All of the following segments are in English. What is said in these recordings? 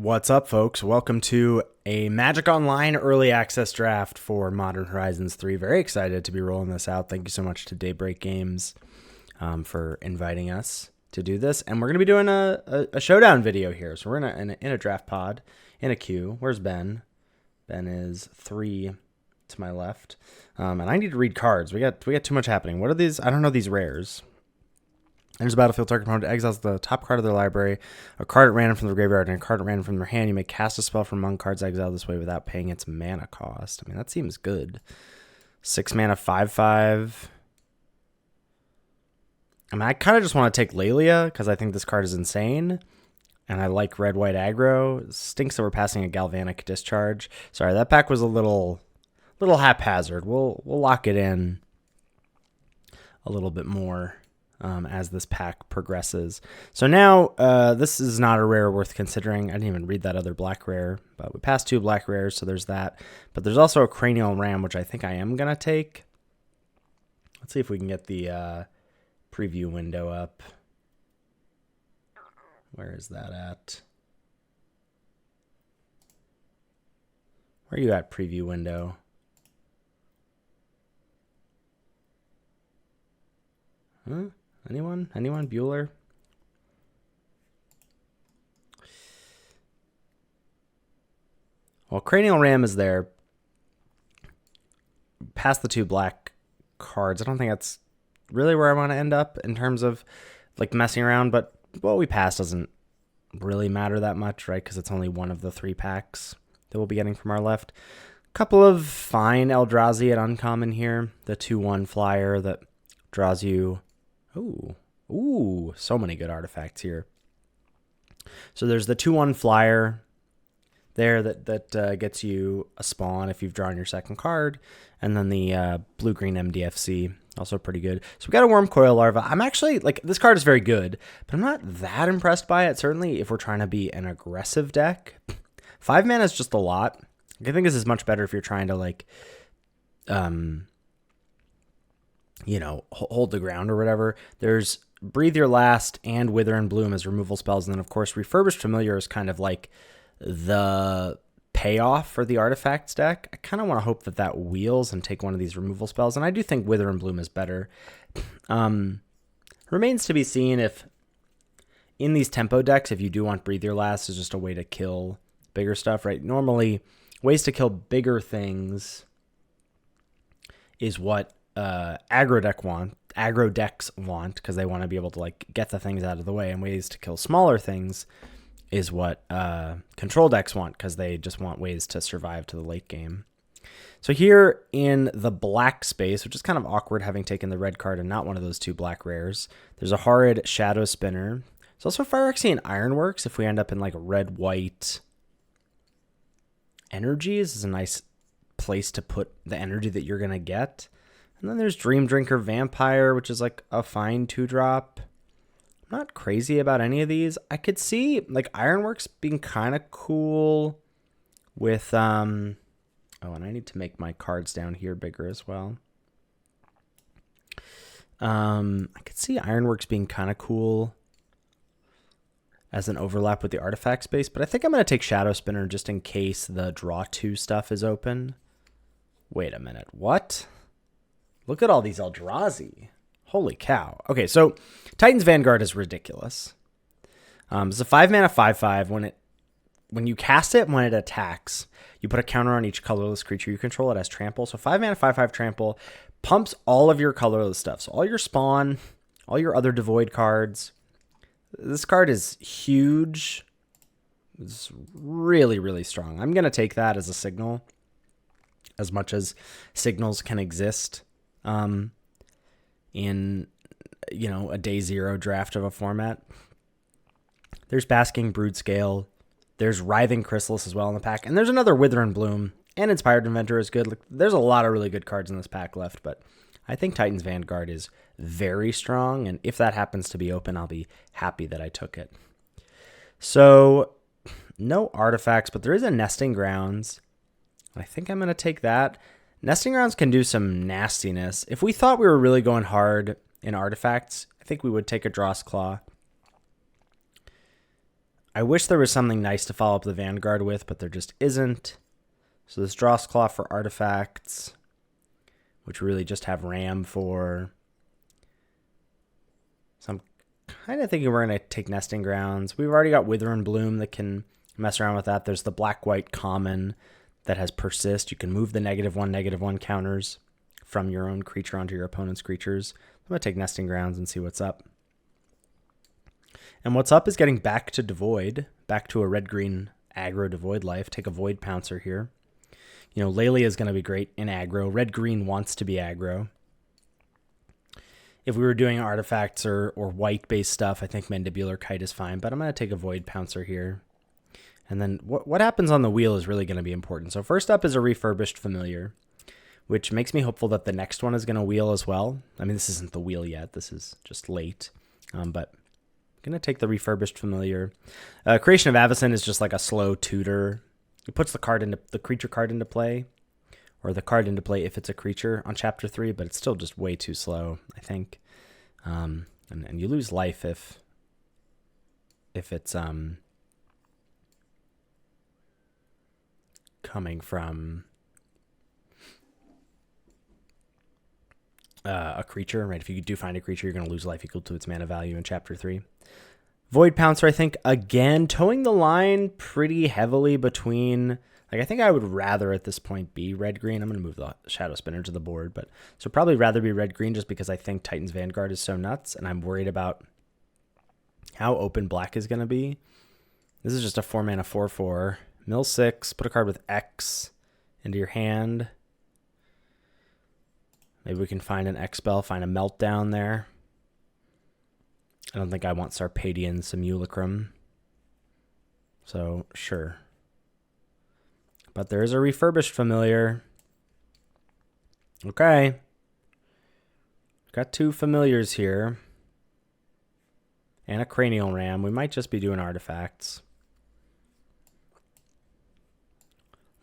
What's up, folks? Welcome to a Magic Online early access draft for Modern Horizons 3. Very excited to be rolling this out. Thank you so much to Daybreak Games for inviting us to do this. And we're going to be doing a showdown video here. So we're in a draft pod, in a queue. Where's Ben? Ben is 3 to my left. And I need to read cards. We got too much happening. What are these? I don't know these rares. Enters the battlefield, target opponent exiles the top card of their library, a card at random from the graveyard, and a card at random from their hand. You may cast a spell from among cards exiled this way without paying its mana cost. I mean, that seems good. 6 mana, 5/5. I mean, I kind of just want to take Lelia because I think this card is insane, and I like red-white aggro. It stinks that we're passing a Galvanic Discharge. Sorry, that pack was a little haphazard. We'll lock it in a little bit more as this pack progresses. So now this is not a rare worth considering. I didn't even read that other black rare, but we passed 2 black rares, so there's that. But there's also a Cranial Ram, which I think I am going to take. Let's see if we can get the preview window up. Where is that at? Where are you at, preview window? Huh? Anyone? Bueller? Well, Cranial Ram is there. Past the 2 black cards. I don't think that's really where I want to end up in terms of like messing around, but what we passed doesn't really matter that much, right? Because it's only one of the 3 packs that we'll be getting from our left. A couple of fine Eldrazi at uncommon here. The 2/1 flyer that draws you... Ooh, so many good artifacts here. So there's the 2/1 flyer there that gets you a spawn if you've drawn your second card, and then the blue-green MDFC, also pretty good. So we got a Worm Coil Larva. I'm actually, like, this card is very good, but I'm not that impressed by it, certainly if we're trying to be an aggressive deck. 5 mana is just a lot. I think this is much better if you're trying to, like, hold the ground or whatever. There's Breathe Your Last and Wither and Bloom as removal spells. And then, of course, Refurbished Familiar is kind of like the payoff for the artifacts deck. I kind of want to hope that wheels and take one of these removal spells. And I do think Wither and Bloom is better. Remains to be seen if in these tempo decks, if you do want Breathe Your Last is just a way to kill bigger stuff, right? Normally, ways to kill bigger things is what aggro decks want, because they want to be able to like get the things out of the way, and ways to kill smaller things is what control decks want, because they just want ways to survive to the late game. So here in the black space, which is kind of awkward having taken the red card and not one of those 2 black rares, there's a Horrid Shadow Spinner. There's also Phyrexian Ironworks if we end up in like red-white energies. Is a nice place to put the energy that you're going to get. And then there's Dream Drinker Vampire, which is like a fine 2-drop. I'm not crazy about any of these. I could see like Ironworks being kind of cool with and I need to make my cards down here bigger as well. I could see Ironworks being kind of cool as an overlap with the artifact space, but I think I'm going to take Shadow Spinner just in case the draw 2 stuff is open. Wait a minute. What? Look at all these Eldrazi. Holy cow. Okay, so Titan's Vanguard is ridiculous. It's a 5 mana 5/5. When you cast it, when it attacks, you put a counter on each colorless creature you control. It has trample. So 5 mana 5/5 trample pumps all of your colorless stuff. So all your spawn, all your other devoid cards. This card is huge. It's really, really strong. I'm going to take that as a signal, as much as signals can exist in a day 0 draft of a format. There's Basking Broodscale. There's Writhing Chrysalis as well in the pack. And there's another Wither and Bloom. And Inspired Inventor is good. There's a lot of really good cards in this pack left, but I think Titan's Vanguard is very strong. And if that happens to be open, I'll be happy that I took it. So no artifacts, but there is a Nesting Grounds. I think I'm going to take that. Nesting Grounds can do some nastiness. If we thought we were really going hard in artifacts, I think we would take a Dross Claw. I wish there was something nice to follow up the Vanguard with, but there just isn't. So this Dross Claw for artifacts, which really just have Ram for. So I'm kind of thinking we're going to take Nesting Grounds. We've already got Wither and Bloom that can mess around with that. There's the Black-White Common that has Persist. You can move the -1/-1 counters from your own creature onto your opponent's creatures. I'm going to take Nesting Grounds and see what's up. And what's up is getting back to Devoid, back to a red-green aggro Devoid life. Take a Void Pouncer here. You know, Lelia is going to be great in aggro. Red-green wants to be aggro. If we were doing artifacts or white-based stuff, I think Mandibular Kite is fine, but I'm going to take a Void Pouncer here. And then what happens on the wheel is really going to be important. So first up is a Refurbished Familiar, which makes me hopeful that the next one is going to wheel as well. I mean, this isn't the wheel yet. This is just late. But I'm going to take the Refurbished Familiar. Creation of Avacyn is just like a slow tutor. It puts the creature card into play, or the card into play if it's a creature on Chapter 3, but it's still just way too slow, I think. And you lose life if it's coming from a creature, right? If you do find a creature, you're going to lose life equal to its mana value in Chapter 3. Void Pouncer, I think, again, towing the line pretty heavily between... Like, I think I would rather at this point be red-green. I'm going to move the Shadow Spinner to the board, but so probably rather be red-green just because I think Titan's Vanguard is so nuts, and I'm worried about how open black is going to be. This is just a 4-mana 4/4. Mill 6, put a card with X into your hand. Maybe we can find an X-Spell, find a Meltdown there. I don't think I want Sarpadian Simulacrum. So, sure. But there is a Refurbished Familiar. Okay. Got 2 familiars here. And a Cranial Ram. We might just be doing artifacts.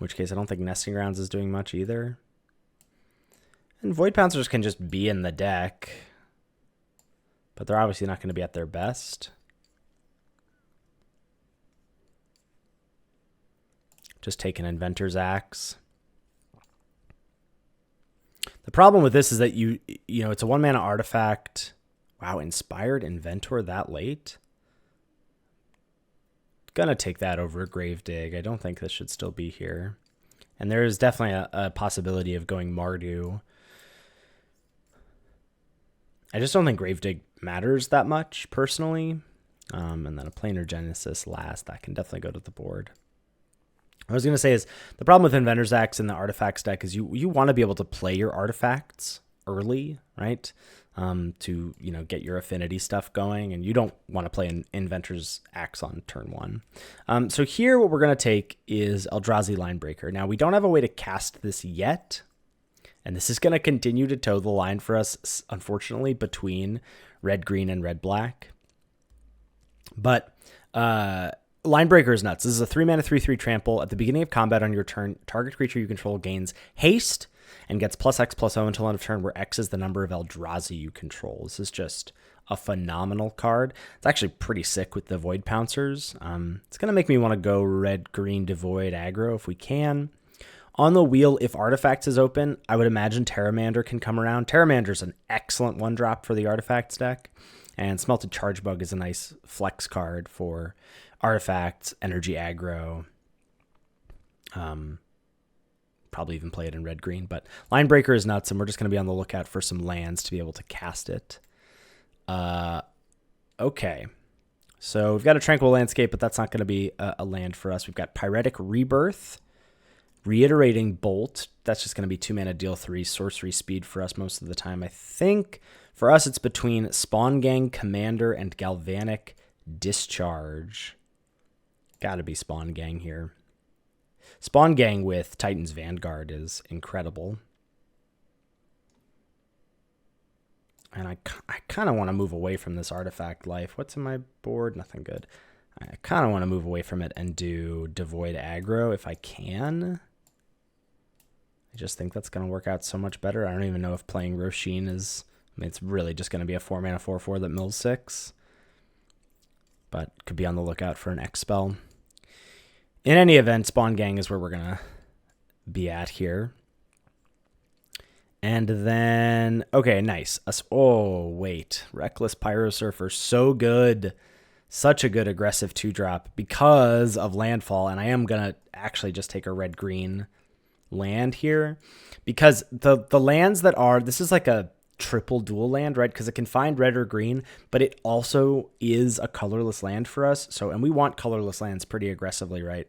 In which case, I don't think Nesting Grounds is doing much either. And Void Pouncers can just be in the deck. But they're obviously not going to be at their best. Just take an Inventor's Axe. The problem with this is that you know, it's a 1-mana artifact. Wow, Inspired Inventor that late? Gonna take that over Gravedig. I don't think this should still be here. And there is definitely a possibility of going Mardu. I just don't think Gravedig matters that much, personally. And then a Planar Genesis last. That can definitely go to the board. I was going to say is the problem with Inventor's Axe in the artifacts deck is you want to be able to play your artifacts early, right? To, you know, get your affinity stuff going, and you don't want to play an Inventor's Axe on turn 1. So here what we're going to take is Eldrazi Linebreaker. Now, we don't have a way to cast this yet, and this is going to continue to toe the line for us, unfortunately, between red-green and red-black. But Linebreaker is nuts. This is a 3-mana 3/3 trample. At the beginning of combat on your turn, target creature you control gains haste and gets +X/+O until end of turn, where X is the number of Eldrazi you control. This is just a phenomenal card. It's actually pretty sick with the Void Pouncers. It's going to make me want to go red-green Devoid aggro if we can. On the wheel, if Artifacts is open, I would imagine Terramander can come around. Terramander's an excellent 1-drop for the Artifacts deck, and Smelted Chargebug is a nice flex card for Artifacts, Energy aggro. Probably even play it in red-green, but Linebreaker is nuts, and we're just going to be on the lookout for some lands to be able to cast it. Okay. So we've got a Tranquil Landscape, but that's not going to be a land for us. We've got Pyretic Rebirth, Reiterating Bolt. That's just going to be 2-mana deal 3 sorcery speed for us most of the time. I think for us it's between Spawn Gang Commander and Galvanic Discharge. Got to be Spawn Gang here. Spawn Gang with Titan's Vanguard is incredible. And I kind of want to move away from this artifact life. What's in my board? Nothing good. I kind of want to move away from it and do Devoid aggro if I can. I just think that's going to work out so much better. I don't even know if playing Roshin I mean, it's really just going to be a 4-mana 4/4 that mills 6. but could be on the lookout for an X spell. In any event, Spawn Gang is where we're going to be at here. And then, okay, nice. Oh, wait. Reckless Pyro Surfer, so good. Such a good aggressive 2-drop because of landfall. And I am going to actually just take a red-green land here. Because the lands that are, this is like a triple dual land, right? Because it can find red or green, but it also is a colorless land for us. So, and we want colorless lands pretty aggressively, right?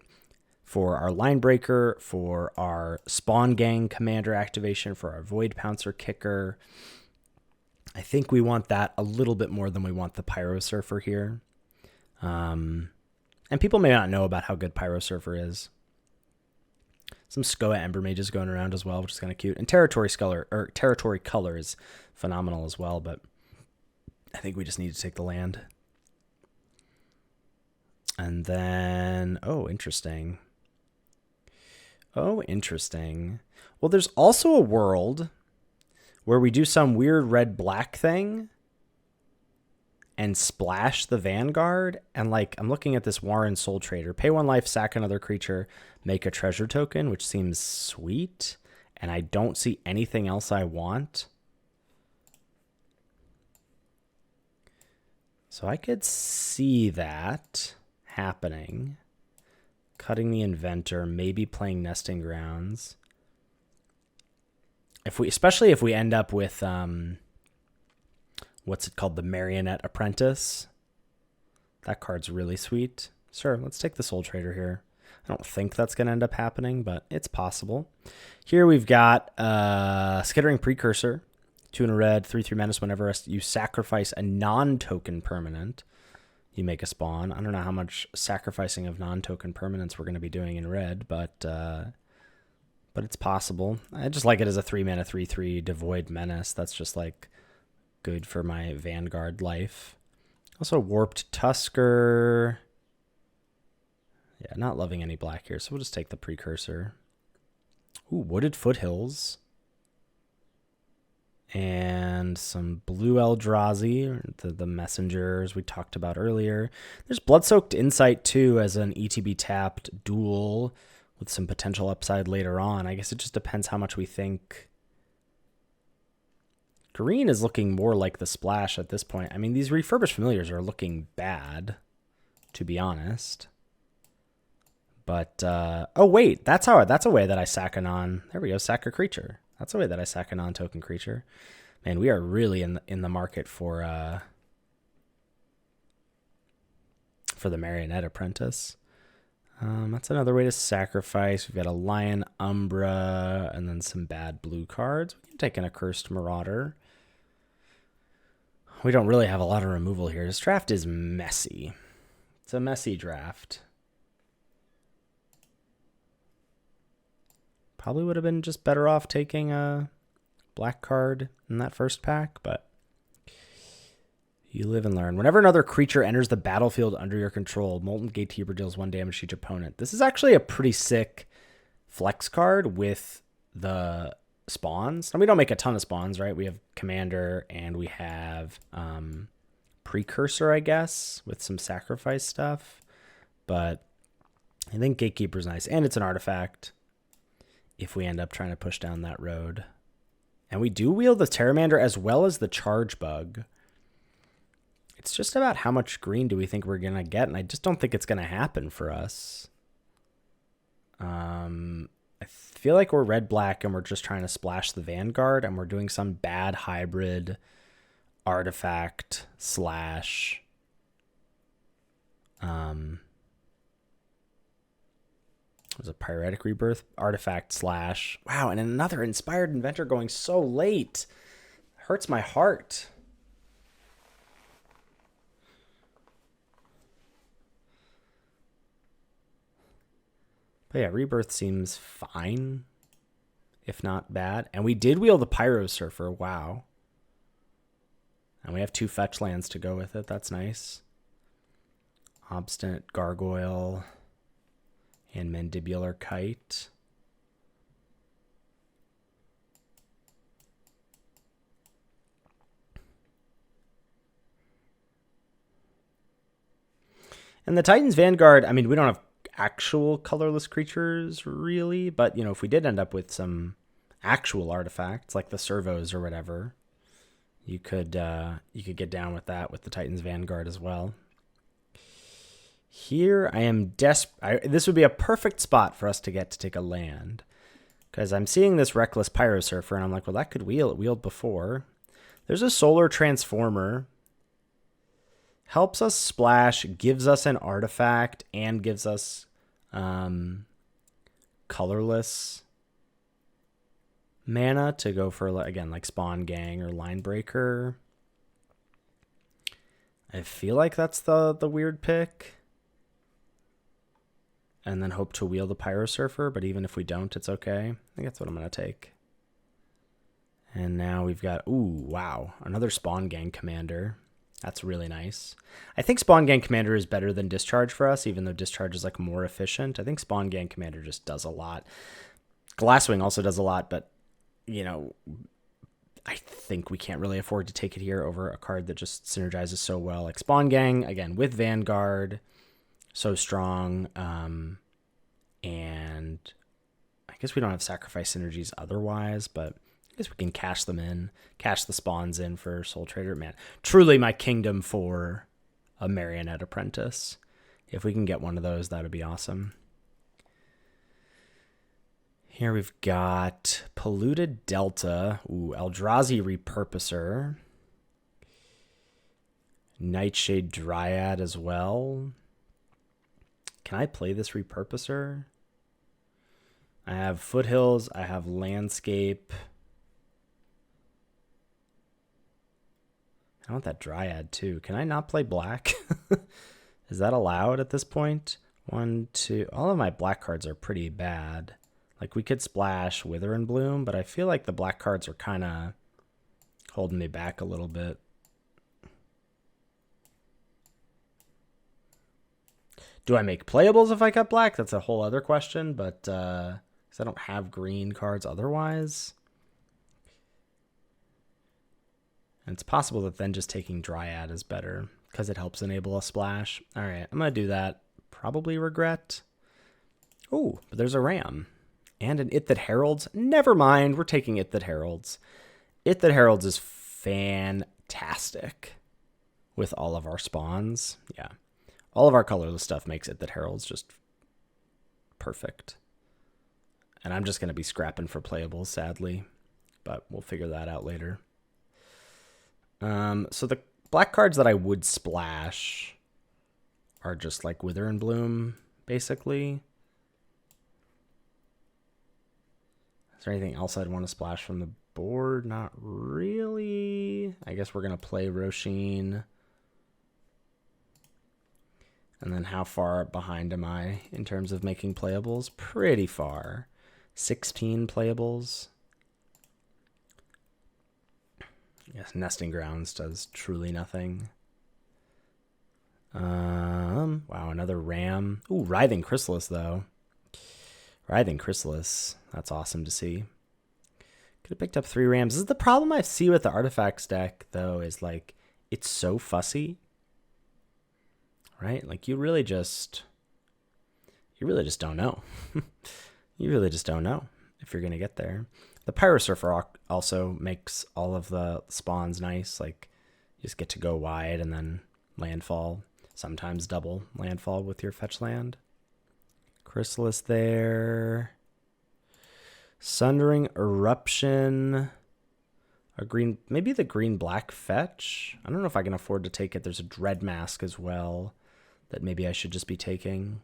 For our line breaker, for our Spawn Gang commander activation, for our Void Pouncer kicker. I think we want that a little bit more than we want the Pyro Surfer here. And people may not know about how good Pyro Surfer is. Some Skoa Ember Mages going around as well, which is kind of cute. And Territory Color is phenomenal as well, but I think we just need to take the land. And then, interesting. Well, there's also a world where we do some weird red-black thing and splash the Vanguard. And like, I'm looking at this Warren Soul Trader. Pay 1 life, sack another creature, make a treasure token, which seems sweet. And I don't see anything else I want. So I could see that happening. Cutting the Inventor, maybe playing Nesting Grounds. Especially if we end up with what's it called? The Marionette Apprentice. That card's really sweet. Sure, let's take the Soul Trader here. I don't think that's going to end up happening, but it's possible. Here we've got Skittering Precursor. 2 in a red, 3/3 menace. Whenever you sacrifice a non-token permanent, you make a spawn. I don't know how much sacrificing of non-token permanents we're going to be doing in red, but it's possible. I just like it as a 3-mana 3/3 devoid menace. That's just like good for my Vanguard life. Also Warped Tusker. Yeah, not loving any black here, so we'll just take the Precursor. Ooh, Wooded Foothills. And some blue Eldrazi, the messengers we talked about earlier. There's Bloodsoaked Insight too as an ETB tapped duel with some potential upside later on. I guess it just depends how much we think. Green is looking more like the splash at this point. I mean, these Refurbished Familiars are looking bad, to be honest. But, oh wait, that's a way that I sack a non. There we go, sack a creature. That's a way that I sack a non-token creature. Man, we are really in the market for the Marionette Apprentice. That's another way to sacrifice. We've got a Lion Umbra and then some bad blue cards. We can take in a Cursed Marauder. We don't really have a lot of removal here. This draft is messy. It's a messy draft. Probably would have been just better off taking a black card in that first pack, but you live and learn. Whenever another creature enters the battlefield under your control, Molten Gatekeeper deals 1 damage to each opponent. This is actually a pretty sick flex card with the spawns. And we don't make a ton of spawns, right? We have Commander and we have Precursor, I guess, with some sacrifice stuff. But I think Gatekeeper's nice. And it's an artifact if we end up trying to push down that road. And we do wield the Terramander as well as the Charge Bug. It's just about how much green do we think we're going to get, and I just don't think it's going to happen for us. I feel like we're red-black and we're just trying to splash the Vanguard, and we're doing some bad hybrid artifact slash... It was a Pyretic Rebirth artifact slash... Wow, and another Inspired Inventor going so late. Hurts my heart. But yeah, Rebirth seems fine, if not bad. And we did wheel the Pyro Surfer. Wow. And we have 2 fetch lands to go with it. That's nice. Obstinate Gargoyle and Mandibular Kite. And the Titan's Vanguard, I mean, we don't have actual colorless creatures really, but you know, if we did end up with some actual artifacts like the servos or whatever, you could get down with that with the Titan's Vanguard as well. Here I am this would be a perfect spot for us to take a land, because I'm seeing this Reckless Pyro Surfer and I'm like, well, that could wheel. It wheeled before. There's a Solar Transformer. Helps us splash, gives us an artifact, and gives us colorless mana to go for, again, like Spawn Gang or Line Breaker. I feel like that's the weird pick. And then hope to wheel the Pyro Surfer, but even if we don't, it's okay. I think that's what I'm going to take. And now we've got, ooh, wow, another Spawn Gang Commander. That's really nice. I think Spawn Gang Commander is better than Discharge for us, even though Discharge is like more efficient. I think Spawn Gang Commander just does a lot. Glasswing also does a lot, but, you know, I think we can't really afford to take it here over a card that just synergizes so well. Like Spawn Gang, again, with Vanguard, so strong. And I guess we don't have sacrifice synergies otherwise, but I guess we can cash them in, cash the spawns in for Soul Trader. Man, truly my kingdom for a Marionette Apprentice. If we can get one of those, that would be awesome. Here we've got Polluted Delta. Ooh, Eldrazi Repurposer. Nightshade Dryad as well. Can I play this Repurposer? I have Foothills. I have Landscape. I want that Dryad too. Can I not play black? Is that allowed at this point? 1, 2. All of my black cards are pretty bad. Like we could splash Wither and Bloom, but I feel like the black cards are kind of holding me back a little bit. Do I make playables if I cut black? That's a whole other question, but because I don't have green cards otherwise. And it's possible that then just taking Dryad is better because it helps enable a splash. All right, I'm going to do that. Probably regret. Oh, but there's a Ram. And an It That Heralds. Never mind, we're taking It That Heralds. It That Heralds is fantastic with all of our spawns. Yeah. All of our colorless stuff makes It That Heralds just perfect. And I'm just going to be scrapping for playables, sadly. But we'll figure that out later. So the black cards that I would splash are just like Wither and Bloom, basically. Is there anything else I'd want to splash from the board? Not really. I guess we're going to play Roshin. And then how far behind am I in terms of making playables? Pretty far. 16 playables. Yes, Nesting Grounds does truly nothing. Wow, another Ram. Ooh, Writhing Chrysalis, though. Writhing Chrysalis. That's awesome to see. Could have picked up 3 Rams. This is the problem I see with the Artifacts deck, though, is like, it's so fussy. Right? Like, you really just don't know. You really just don't know if you're going to get there. The Pyro Surfer also makes all of the spawns nice. Like, you just get to go wide and then landfall. Sometimes double landfall with your fetch land. Chrysalis there. Sundering Eruption. A green, maybe the green-black fetch. I don't know if I can afford to take it. There's a Dread Mask as well that maybe I should just be taking.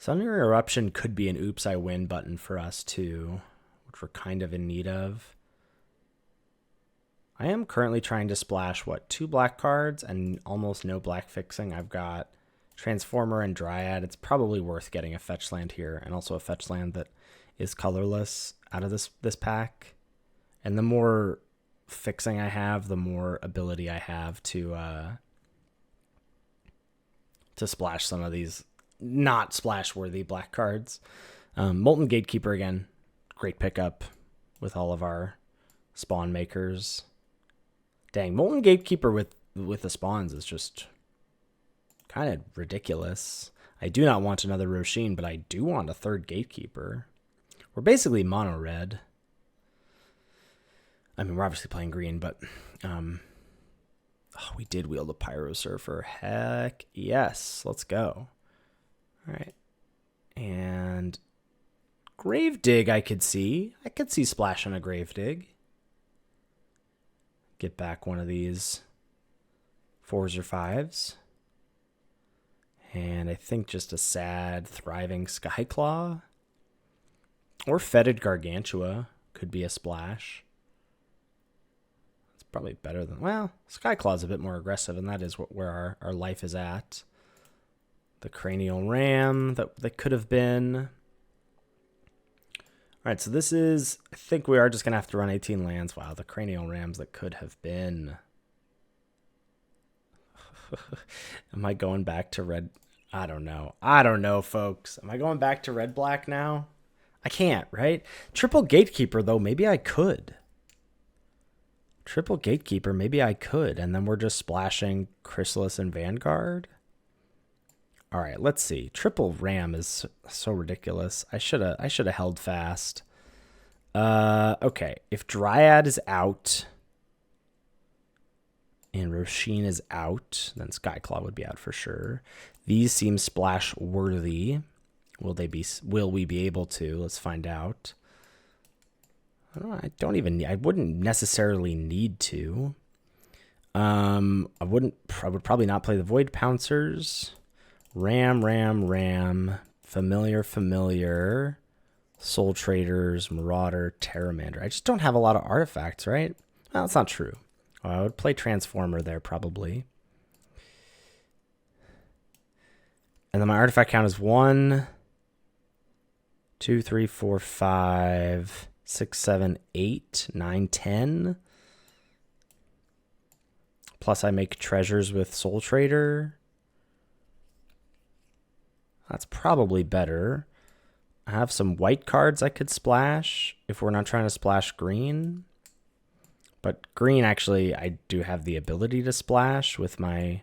Sundering Eruption could be an oops, I win button for us too, which we're kind of in need of. I am currently trying to splash, 2 black cards and almost no black fixing. I've got Transformer and Dryad. It's probably worth getting a fetch land here, and also a fetch land that is colorless out of this pack. And the more fixing I have, the more ability I have to splash some of these not splash-worthy black cards. Molten Gatekeeper, again, great pickup with all of our spawn makers. Dang, Molten Gatekeeper with with the spawns is just kind of ridiculous. I do not want another Roshin, but I do want a third Gatekeeper. We're basically mono red. I mean, we're obviously playing green, but we did wield a Pyro Surfer. Heck yes. Let's go. All right. And Gravedigg I could see. I could see splashing a Gravedigg. Get back one of these 4s or 5s. And I think just a sad, thriving Skyclaw. Or Fetid Gargantua could be a splash. It's probably better than... Well, Skyclaw's a bit more aggressive, and that is where our life is at. The Cranial Ram that could have been. All right, so this is... I think we are just going to have to run 18 lands. Wow, the Cranial Rams that could have been. Am I going back to red? I don't know. I don't know, folks. Am I going back to red-black now? I can't, right? Triple Gatekeeper, though, maybe I could. Triple Gatekeeper, maybe I could. And then we're just splashing Chrysalis and Vanguard. All right, let's see. Triple Ram is so ridiculous. I should have held fast. Okay, if Dryad is out and Roshin is out, then Skyclaw would be out for sure. These seem splash worthy. Will we be able to? Let's find out. I wouldn't necessarily need to. I would probably not play the Void Pouncers. Ram, Familiar, Soul Traders, Marauder, Terramander. I just don't have a lot of artifacts, right? Well, that's not true. I would play Transformer there probably. And then my artifact count is 1, 2, 3, 4, 5, 6, 7, 8, 9, 10. Plus I make treasures with Soul Trader. That's probably better. I have some white cards I could splash if we're not trying to splash green. But green, actually, I do have the ability to splash with my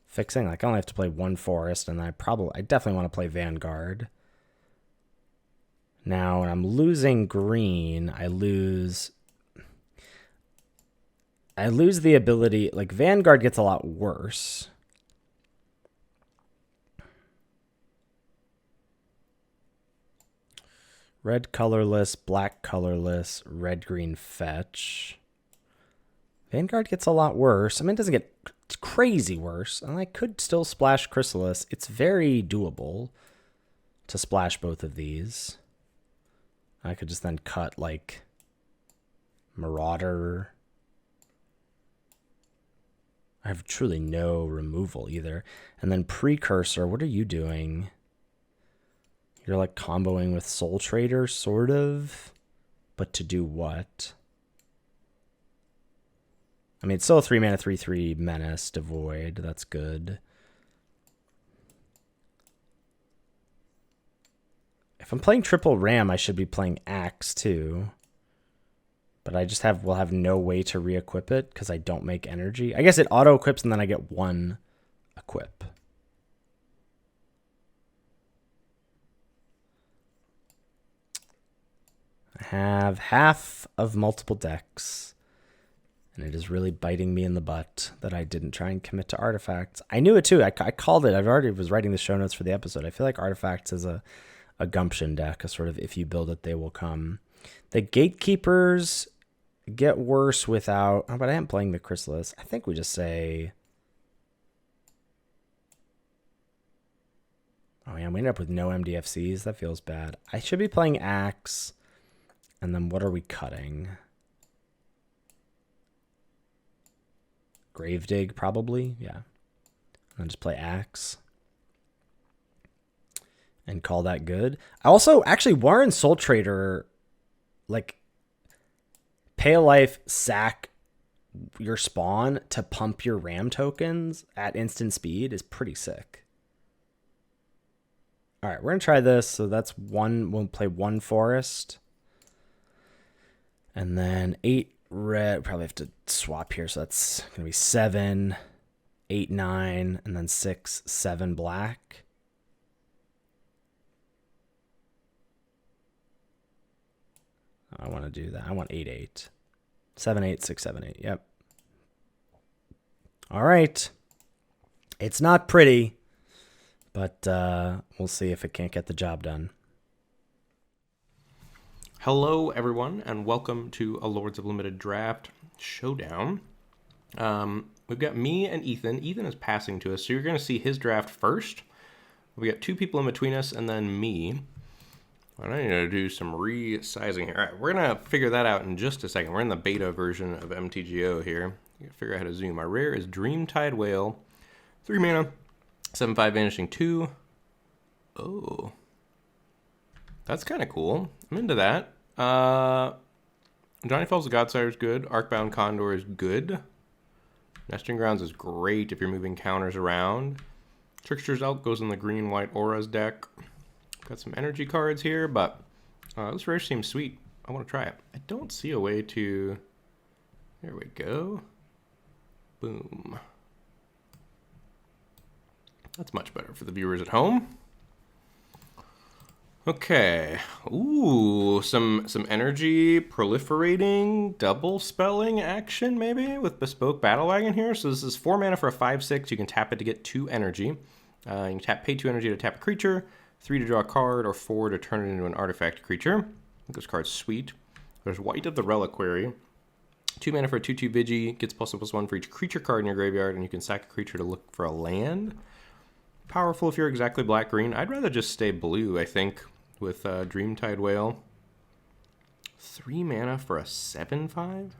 fixing. Like, I only have to play one forest, and I definitely want to play Vanguard. Now, when I'm losing green, I lose the ability. Like, Vanguard gets a lot worse. Red colorless, black colorless, red green fetch. Vanguard gets a lot worse. I mean, it doesn't get crazy worse. And I could still splash Chrysalis. It's very doable to splash both of these. I could just then cut, like, Marauder. I have truly no removal either. And then Precursor, what are you doing? You're like comboing with Soul Trader, sort of. But to do what? I mean, it's still a 3-mana, 3/3 Menace, Devoid. That's good. If I'm playing Triple Ram, I should be playing Axe too. But I just will have no way to re-equip it because I don't make energy. I guess it auto-equips and then I get one equip. I have half of multiple decks, and it is really biting me in the butt that I didn't try and commit to artifacts. I knew it too. I called it. I already was writing the show notes for the episode. I feel like artifacts is a gumption deck, a sort of if you build it, they will come. The Gatekeepers get worse without... Oh, but I am playing the Chrysalis. I think we just say... Oh, yeah, we end up with no MDFCs. That feels bad. I should be playing Axe. And then what are we cutting? Gravedigg, probably. Yeah. And then just play Axe. And call that good. I also, actually, Warren Soul Trader, like, pay a life, sack your spawn to pump your Ram tokens at instant speed is pretty sick. All right, we're going to try this. So that's one. We'll play one forest. And then 8 red. Probably have to swap here, so that's going to be 7, 8, 9, and then 6, 7 black. I want to do that. I want 8, 8. 7, 8, 6, 7, 8. Yep. All right. It's not pretty, but we'll see if it can't get the job done. Hello, everyone, and welcome to a Lords of Limited Draft showdown. We've got me and Ethan. Ethan is passing to us, so you're going to see his draft first. We got 2 people in between us, and then me. I need to do some resizing here. All right, we're going to figure that out in just a second. We're in the beta version of MTGO here. Figure out how to zoom. Our rare is Dreamtide Whale. 3 mana. 7/5 Vanishing 2. Oh. That's kind of cool. I'm into that. Johnny Falls the Godsire is good. Arcbound Condor is good. Nesting Grounds is great if you're moving counters around. Trickster's Elk goes in the green-white Auras deck. Got some energy cards here, but this rare seems sweet. I want to try it. I don't see a way to... There we go. Boom. That's much better for the viewers at home. Okay. Ooh, some energy proliferating, double spelling action maybe with Bespoke Battle Wagon here. So this is 4 mana for a 5/6. You can tap it to get 2 energy. You can pay 2 energy to tap a creature, 3 to draw a card, or 4 to turn it into an artifact creature. I think this card's sweet. There's White of the Reliquary. 2 mana for a 2/2 Vigi, gets +1/+1 for each creature card in your graveyard, and you can sack a creature to look for a land. Powerful if you're exactly black-green. I'd rather just stay blue, I think, with Dreamtide Whale. 3 mana for a 7/5?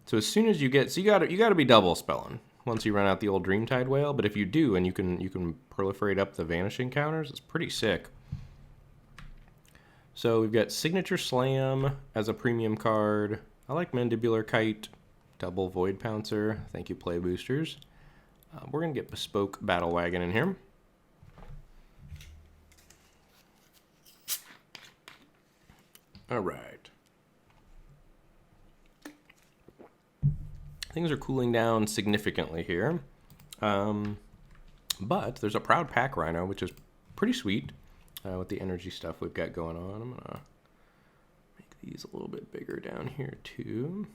So as soon as you get... So you gotta be double spelling once you run out the old Dreamtide Whale, but if you do, and you can proliferate up the vanishing counters, it's pretty sick. So we've got Signature Slam as a premium card. I like Mandibular Kite, double Void Pouncer. Thank you, Play Boosters. We're going to get Bespoke Battle Wagon in here. All right. Things are cooling down significantly here. But there's a Proud Pack Rhino, which is pretty sweet with the energy stuff we've got going on. I'm going to make these a little bit bigger down here too.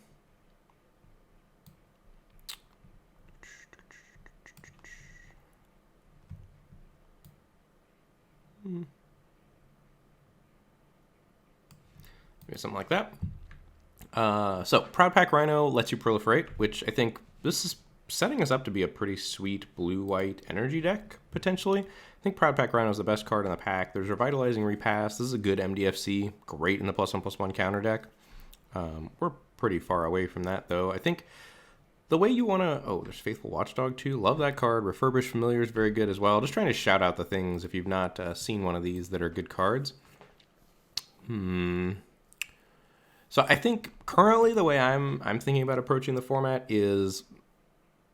Maybe something like that. So Proud Pack Rhino lets you proliferate, which I think this is setting us up to be a pretty sweet blue-white energy deck, potentially. I think Proud Pack Rhino is the best card in the pack. There's Revitalizing Repass. This is a good MDFC. Great in the +1/+1 counter deck. We're pretty far away from that, though. I think the way you want to... Oh, there's Faithful Watchdog, too. Love that card. Refurbished Familiar is very good as well. Just trying to shout out the things if you've not seen one of these that are good cards. So I think currently the way I'm thinking about approaching the format is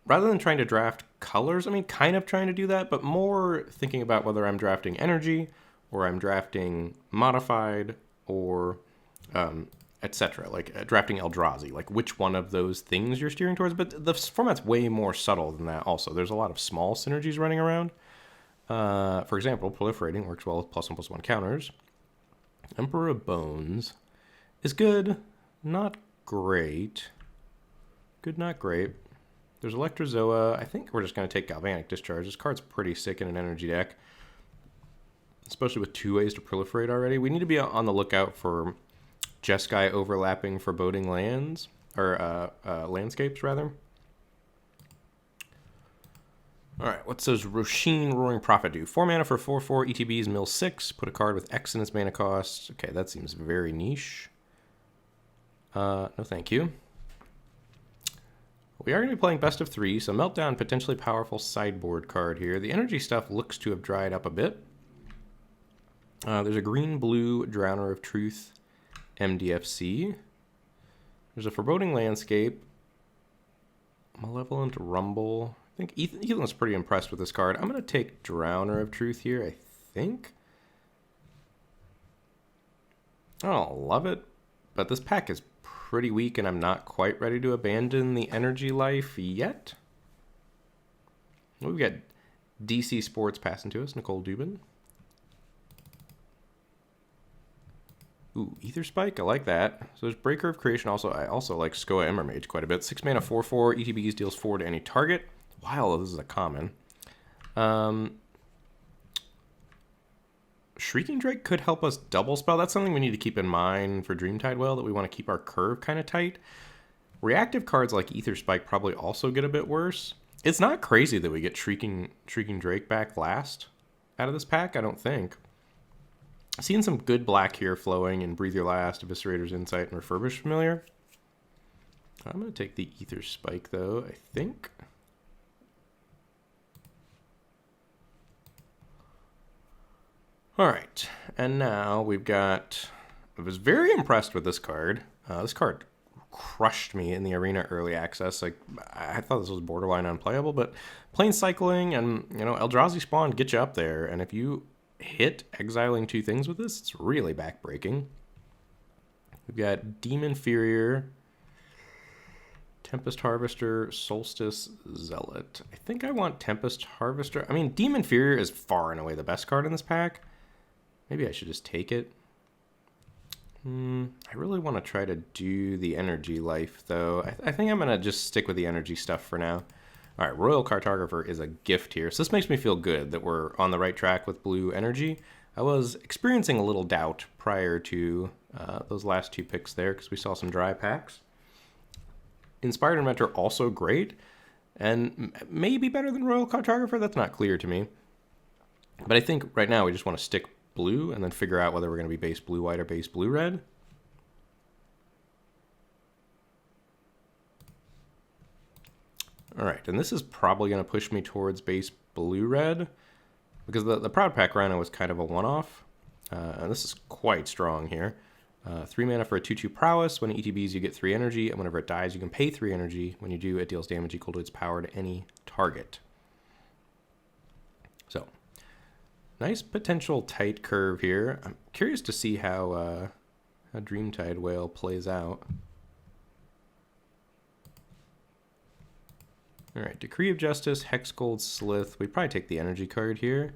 rather than trying to draft colors, I mean, kind of trying to do that, but more thinking about whether I'm drafting energy or I'm drafting modified or etc. Like drafting Eldrazi, like which one of those things you're steering towards. But the format's way more subtle than that also. There's a lot of small synergies running around. For example, Proliferating works well with +1/+1 counters. Emperor of Bones is good, not great. Good, not great. There's Electrozoa. I think we're just going to take Galvanic Discharge. This card's pretty sick in an energy deck, especially with 2 ways to proliferate already. We need to be on the lookout for Jeskai overlapping Foreboding Lands, or landscapes, rather. Alright, what's those Roshin Roaring Prophet do? 4 mana for 4/4 ETBs, mill 6. Put a card with X in its mana cost. Okay, that seems very niche. No thank you. We are going to be playing best of 3, so Meltdown, potentially powerful sideboard card here. The energy stuff looks to have dried up a bit. There's a green-blue Drowner of Truth MDFC. There's a Foreboding Landscape. Malevolent Rumble. I think Ethan was pretty impressed with this card. I'm going to take Drowner of Truth here, I think. I don't love it, but this pack is pretty weak, and I'm not quite ready to abandon the energy life yet. We've got DC Sports passing to us, Nicole Dubin. Ooh, Ether Spike, I like that. So there's Breaker of Creation. Also, I also like Skoa Ember Mage quite a bit. 6 mana, 4/4. ETBs deals 4 to any target. Wow, this is a common. Shrieking Drake could help us double spell. That's something we need to keep in mind for Dreamtide Well, that we want to keep our curve kind of tight. Reactive cards like Ether Spike probably also get a bit worse. It's not crazy that we get Shrieking Drake back last out of this pack, I don't think. Seeing some good black here flowing in Breathe Your Last, Eviscerator's Insight, and Refurbished Familiar. I'm going to take the Ether Spike, though, I think. All right, and now we've got... I was very impressed with this card. This card crushed me in the arena early access. Like, I thought this was borderline unplayable, but Plane Cycling and, you know, Eldrazi Spawn get you up there, and if you hit exiling 2 things with this, it's really backbreaking. We've got Demon Inferior, Tempest Harvester, Solstice Zealot. I think I want Tempest Harvester. I mean, Demon Inferior is far and away the best card in this pack. Maybe I should just take it. I really want to try to do the energy life, though. I think I'm going to just stick with the energy stuff for now. All right, Royal Cartographer is a gift here. So this makes me feel good that we're on the right track with blue energy. I was experiencing a little doubt prior to those last 2 picks there because we saw some dry packs. Inspired Inventor also great, and maybe better than Royal Cartographer. That's not clear to me. But I think right now we just want to stick blue and then figure out whether we're going to be base blue-white or base blue-red. All right, and this is probably going to push me towards base blue-red because the Proud Pack Rhino was kind of a one-off. And this is quite strong here. 3 mana for a 2/2 prowess. When it ETBs, you get 3 energy, and whenever it dies, you can pay 3 energy. When you do, it deals damage equal to its power to any target. So, nice potential tight curve here. I'm curious to see how Dreamtide Whale plays out. All right, Decree of Justice, Hexgold, Slith. We probably take the energy card here.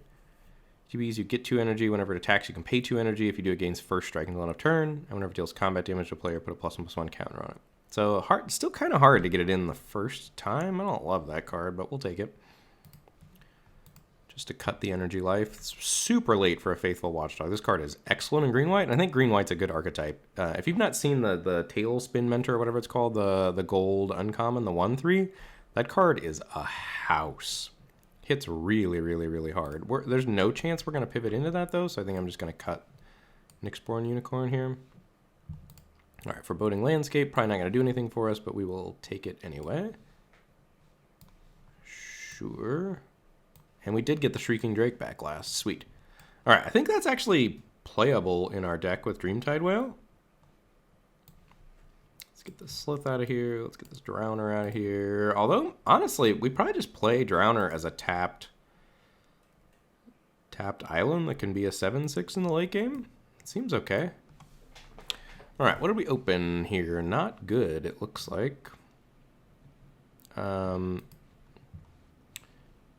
GBs, you get 2 energy. Whenever it attacks, you can pay 2 energy. If you do it, gains first strike until end of turn. And whenever it deals combat damage to a player, put a +1/+1 counter on it. So still kind of hard to get it in the first time. I don't love that card, but we'll take it. Just to cut the energy life. It's super late for a Faithful Watchdog. This card is excellent in green-white, and I think green-white's a good archetype. If you've not seen the Tailspin Mentor, or whatever it's called, the gold uncommon, the 1/3, that card is a house. Hits really, really, really hard. There's no chance we're going to pivot into that, though, so I think I'm just going to cut Nyxborn Unicorn here. All right, Foreboding Landscape, probably not going to do anything for us, but we will take it anyway. Sure. And we did get the Shrieking Drake back last. Sweet. All right, I think that's actually playable in our deck with Dreamtide Whale. Let's get this Slith out of here. Let's get this Drowner out of here. Although, honestly, we probably just play Drowner as a tapped island that can be a 7/6 in the late game. It seems okay. All right, what did we open here? Not good, it looks like.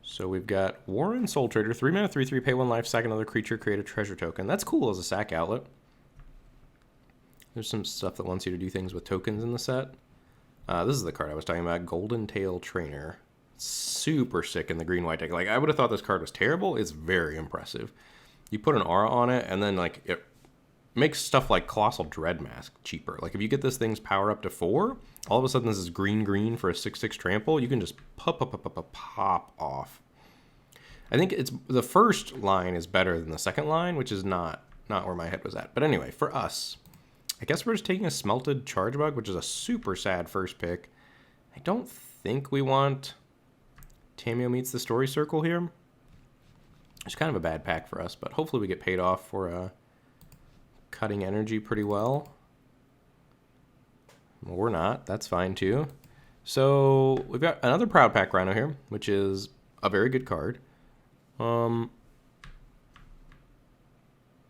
So we've got Warren Soul Trader, 3 mana, 3/3, pay 1 life, sack another creature, create a treasure token. That's cool as a sack outlet. There's some stuff that wants you to do things with tokens in the set. This is the card I was talking about, Golden Tail Trainer. Super sick in the green-white deck. Like, I would have thought this card was terrible. It's very impressive. You put an aura on it, and then, like, it makes stuff like Colossal Dread Mask cheaper. Like, if you get this thing's power up to 4, all of a sudden this is green-green for a 6/6 trample. You can just pop off. I think it's the first line is better than the second line, which is not where my head was at. But anyway, for us, I guess we're just taking a Smelted Charge Bug, which is a super sad first pick. I don't think we want Tameo Meets the Story Circle here. It's kind of a bad pack for us, but hopefully we get paid off for cutting energy pretty well. Well, we're not. That's fine too. So we've got another Proud Pack Rhino here, which is a very good card.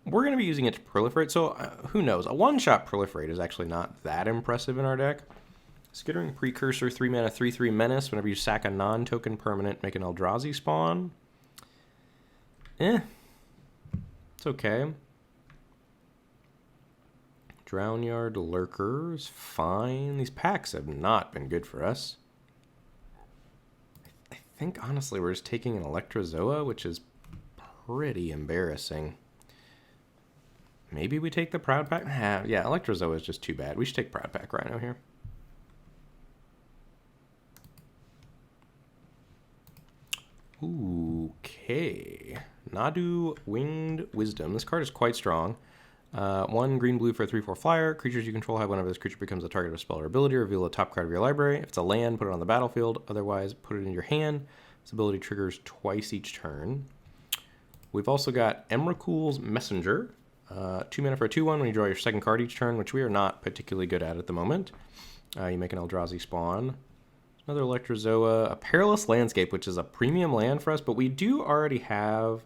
We're we're going to be using it to proliferate, so who knows? A one-shot proliferate is actually not that impressive in our deck. Skittering Precursor, 3 mana, 3/3 Menace. Whenever you sack a non-token permanent, make an Eldrazi spawn. It's okay. Drownyard Lurkers, fine. These packs have not been good for us. I think, honestly, we're just taking an Electrozoa, which is pretty embarrassing. Maybe we take the Proud Pack? Yeah, Electrozoa is just too bad. We should take Proud Pack Rhino here. Okay. Nadu Winged Wisdom. This card is quite strong. 1 green-blue for a 3/4 flyer. Creatures you control have whenever this creature becomes a target of a spell or ability, reveal a top card of your library. If it's a land, put it on the battlefield. Otherwise, put it in your hand. This ability triggers twice each turn. We've also got Emrakul's Messenger. 2 mana for a 2/1 when you draw your second card each turn, which we are not particularly good at the moment. You make an Eldrazi spawn. Another Electrozoa. A Perilous Landscape, which is a premium land for us, but we do already have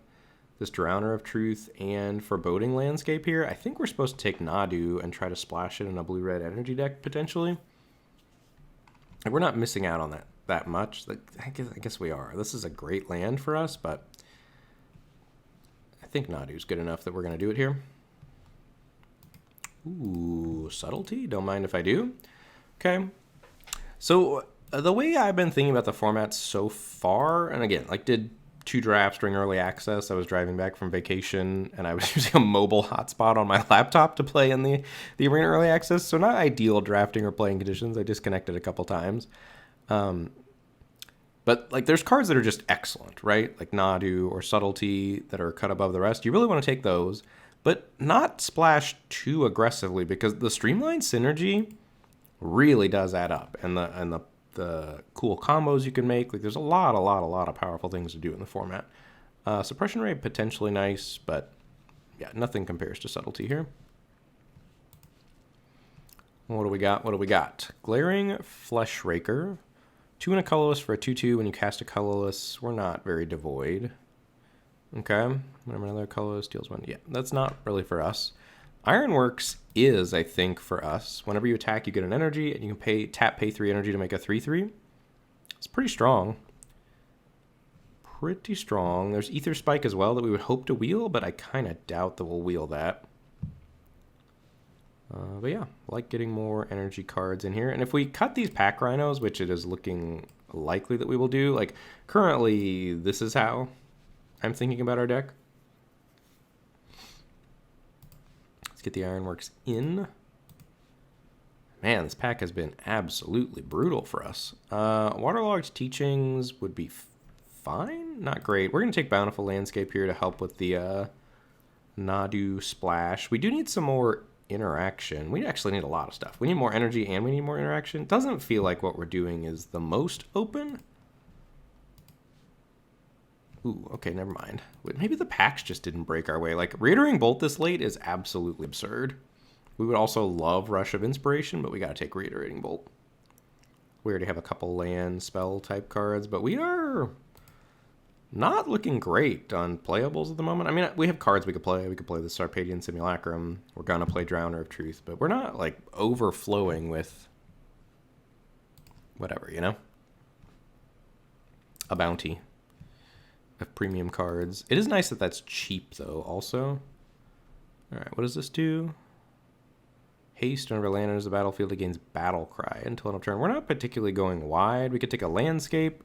this Drowner of Truth and Foreboding Landscape here. I think we're supposed to take Nadu and try to splash it in a blue-red energy deck, potentially. And we're not missing out on that much. I guess we are. This is a great land for us, but I think Nadu's good enough that we're going to do it here. Ooh, Subtlety? Don't mind if I do. Okay. So the way I've been thinking about the format so far, and again, did 2 drafts during early access. I was driving back from vacation, and I was using a mobile hotspot on my laptop to play in the arena early access, so not ideal drafting or playing conditions. I disconnected a couple times. But there's cards that are just excellent, right? Like Nadu or Subtlety that are cut above the rest. You really want to take those, but not splash too aggressively, because the Streamline synergy really does add up, and the cool combos you can make. There's a lot of powerful things to do in the format. Suppression rate, potentially nice, but yeah, nothing compares to Subtlety here. What do we got? Glaring Flesh Raker. 2 and a colorless for a 2/2. When you cast a colorless, we're not very devoid. Okay. Whenever another colorless deals 1. Yeah, that's not really for us. Ironworks is, I think, for us. Whenever you attack, you get an energy, and you can pay 3 energy to make a 3/3. It's pretty strong. Pretty strong. There's Ether Spike as well that we would hope to wheel, but I kind of doubt that we'll wheel that. But yeah, I like getting more energy cards in here. And if we cut these pack rhinos, which it is looking likely that we will do, currently this is how I'm thinking about our deck. Let's get the Ironworks in. Man, this pack has been absolutely brutal for us. Waterlogged Teachings would be fine. Not great. We're going to take Bountiful Landscape here to help with the Nadu Splash. We do need some more interaction. We actually need a lot of stuff. We need more energy and we need more interaction. Doesn't feel like what we're doing is the most open. Ooh, okay, never mind. Maybe the packs just didn't break our way. Reiterating Bolt this late is absolutely absurd. We would also love Rush of Inspiration, but we gotta take Reiterating Bolt. We already have a couple land spell type cards, but we are not looking great on playables at the moment. I mean, we have cards we could play. We could play the Sarpadian Simulacrum. We're gonna play Drowner of Truth, but we're not overflowing with whatever, a bounty of premium cards. It is nice that that's cheap, though, also. All right, what does this do? Haste whenever land enters the battlefield, it gains Battle Cry until end of turn. We're not particularly going wide. We could take a Landscape.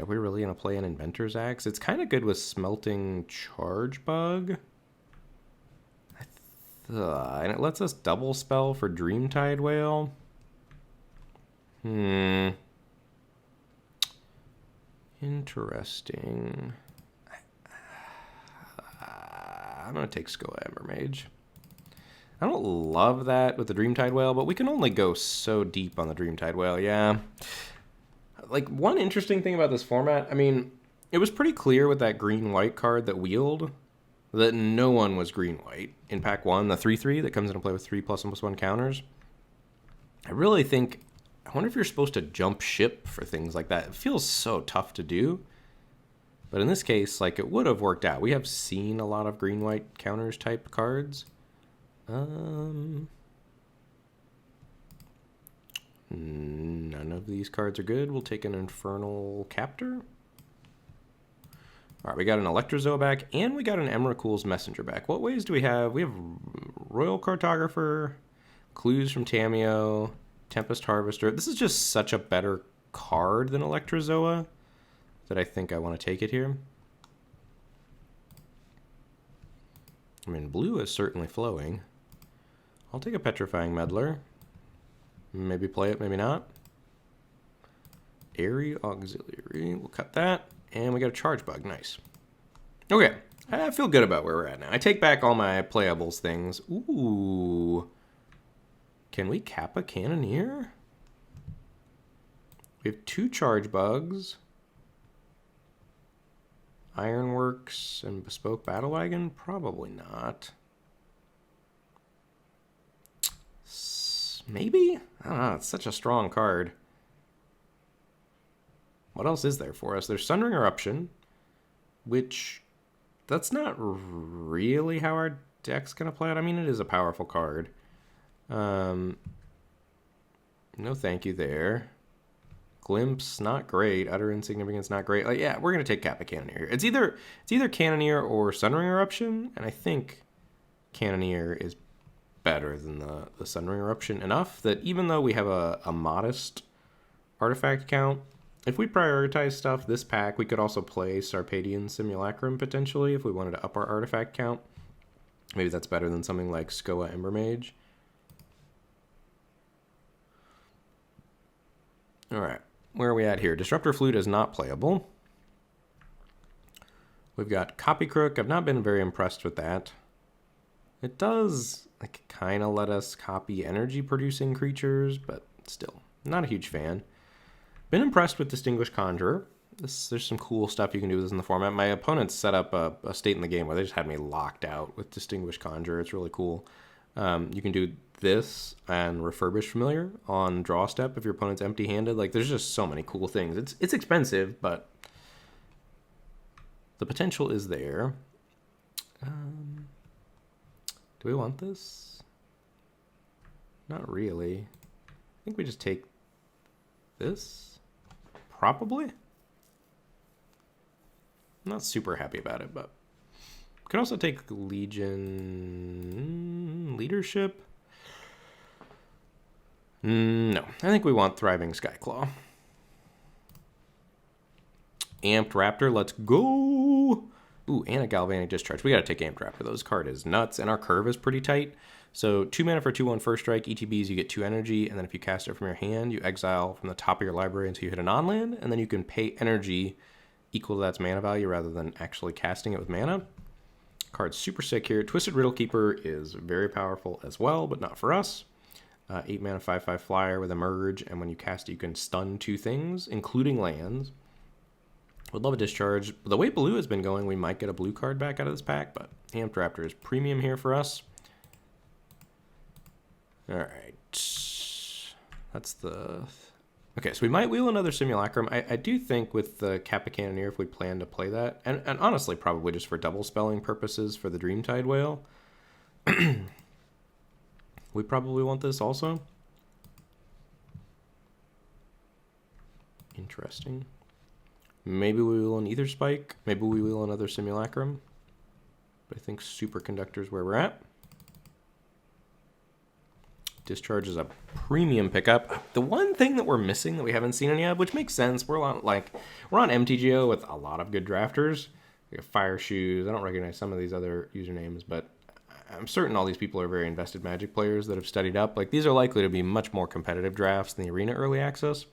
Are we really going to play an Inventor's Axe? It's kind of good with Smelting Charge Bug. And it lets us double spell for Dreamtide Whale. Interesting. I'm going to take Skoa Embermage. I don't love that with the Dreamtide Whale, but we can only go so deep on the Dreamtide Whale, yeah. One interesting thing about this format, I mean, it was pretty clear with that green-white card that wheeled that no one was green-white. In pack 1, the 3/3 that comes into play with 3 +1/+1 counters. I really think, I wonder if you're supposed to jump ship for things like that. It feels so tough to do. But in this case, like, it would have worked out. We have seen a lot of green-white counters type cards. None of these cards are good. We'll take an Infernal Captor. All right, we got an Electrozoa back, and we got an Emrakul's Messenger back. What ways do we have? We have Royal Cartographer, Clues from Tameo, Tempest Harvester. This is just such a better card than Electrozoa that I think I want to take it here. I mean, blue is certainly flowing. I'll take a Petrifying Meddler. Maybe play it, maybe not. Airy Auxiliary. We'll cut that. And we got a Charge Bug. Nice. Okay. I feel good about where we're at now. I take back all my playables things. Ooh. Can we Kappa Cannoneer? We have 2 Charge Bugs. Ironworks and Bespoke Battle Wagon? Probably not. Maybe? I don't know. It's such a strong card. What else is there for us? There's Sundering Eruption, which that's not really how our deck's going to play out. I mean, it is a powerful card. No thank you there. Glimpse, not great. Utter Insignificance, not great. Like, yeah, we're going to take Kappa Cannoneer here. It's either Cannoneer or Sundering Eruption, and I think Cannoneer is better than the Sundering Eruption enough that even though we have a modest artifact count, if we prioritize stuff this pack, we could also play Sarpadian Simulacrum potentially if we wanted to up our artifact count. Maybe that's better than something like Skoa Embermage. Alright, where are we at here? Disruptor Flute is not playable. We've got Copy Crook. I've not been very impressed with that. It does like kind of let us copy energy producing creatures, but still, not a huge fan. Been impressed with Distinguished Conjurer. There's some cool stuff you can do with this in the format. My opponents set up a state in the game where they just had me locked out with Distinguished Conjurer. It's really cool. You can do this and Refurbish Familiar on draw step if your opponent's empty-handed. Like, there's just so many cool things. It's expensive, but the potential is there. Do we want this? Not really. I think we just take this. Probably. I'm not super happy about it, but we could also take Legion Leadership. No, I think we want Thriving Skyclaw. Amped Raptor, let's go. Ooh, and a Galvanic Discharge. We gotta take Amped Raptor. Those card is nuts, and our curve is pretty tight. So 2 mana for 2/1 first strike. ETBs, you get 2 energy, and then if you cast it from your hand, you exile from the top of your library until you hit a non-land, and then you can pay energy equal to that mana value rather than actually casting it with mana. Card's super sick here. Twisted Riddle Keeper is very powerful as well, but not for us. 8 mana 5/5 flyer with Emerge, and when you cast it, you can stun 2 things, including lands. Would love a Discharge. The way blue has been going, we might get a blue card back out of this pack, but Amped Raptor is premium here for us. Alright. That's the... Okay, so we might wheel another Simulacrum. I do think with the Kappa Cannoneer, if we plan to play that, and honestly probably just for double spelling purposes for the Dreamtide Whale, we probably want this also. Interesting. Maybe we wheel an Ether Spike. Maybe we wheel another Simulacrum. But I think Superconductor is where we're at. Discharge is a premium pickup. The one thing that we're missing that we haven't seen any of, which makes sense, we're on MTGO with a lot of good drafters. We have Fire Shoes. I don't recognize some of these other usernames, but I'm certain all these people are very invested Magic players that have studied up. Like, these are likely to be much more competitive drafts than the Arena Early Access.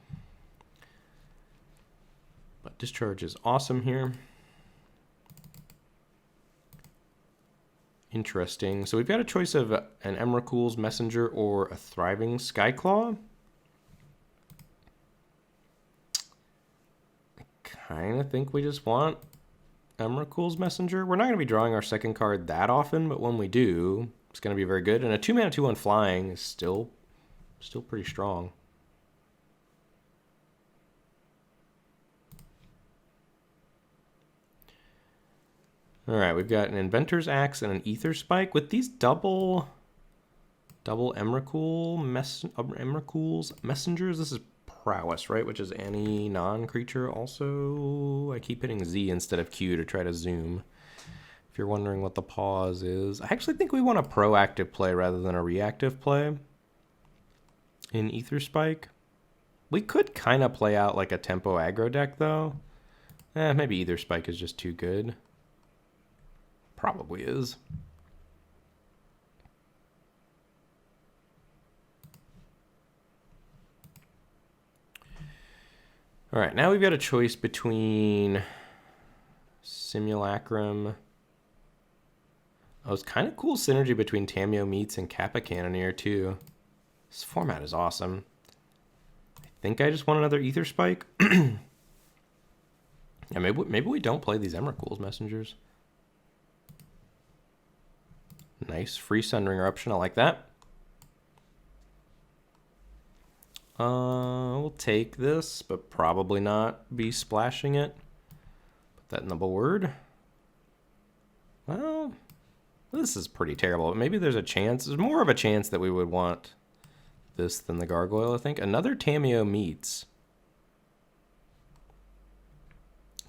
But Discharge is awesome here. Interesting. So we've got a choice of an Emrakul's Messenger or a Thriving Skyclaw. I kind of think we just want Emrakul's Messenger. We're not going to be drawing our second card that often, but when we do, it's going to be very good. And a 2 mana 2/1 flying is still pretty strong. All right, we've got an Inventor's Axe and an Ether Spike. With these double Emrakul Emrakul's messengers, this is prowess, right? Which is any non-creature. Also, I keep hitting Z instead of Q to try to zoom. If you're wondering what the pause is, I actually think we want a proactive play rather than a reactive play in Ether Spike. We could kind of play out like a tempo aggro deck, though. Maybe Ether Spike is just too good. Probably is. All right, now we've got a choice between Simulacrum. Oh, it's kind of cool synergy between Tameo Meats and Kappa Cannoneer, too. This format is awesome. I think I just want another Ether Spike. Yeah, maybe we don't play these Emrakul's messengers. Nice, free Sundering Eruption, I like that. We'll take this, but probably not be splashing it. Put that in the board. Well, this is pretty terrible. Maybe there's a chance. There's more of a chance that we would want this than the Gargoyle, I think. Another Tameo Meats.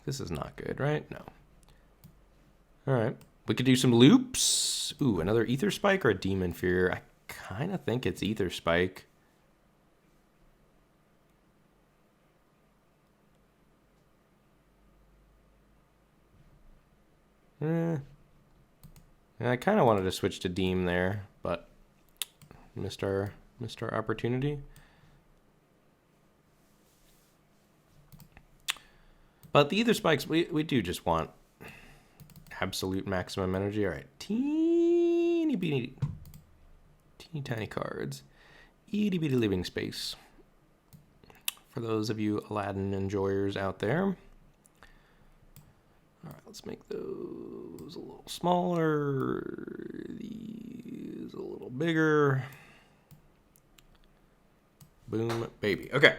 This is not good, right? No. All right. We could do some loops. Ooh, another Ether Spike or a Demon Fear. I kind of think it's Ether Spike. I kind of wanted to switch to Deem there, but missed our opportunity. But the Ether Spikes, we do just want absolute maximum energy. All right, teeny tiny cards. Itty bitty living space. For those of you Aladdin enjoyers out there. All right, let's make those a little smaller. These a little bigger. Boom, baby. Okay.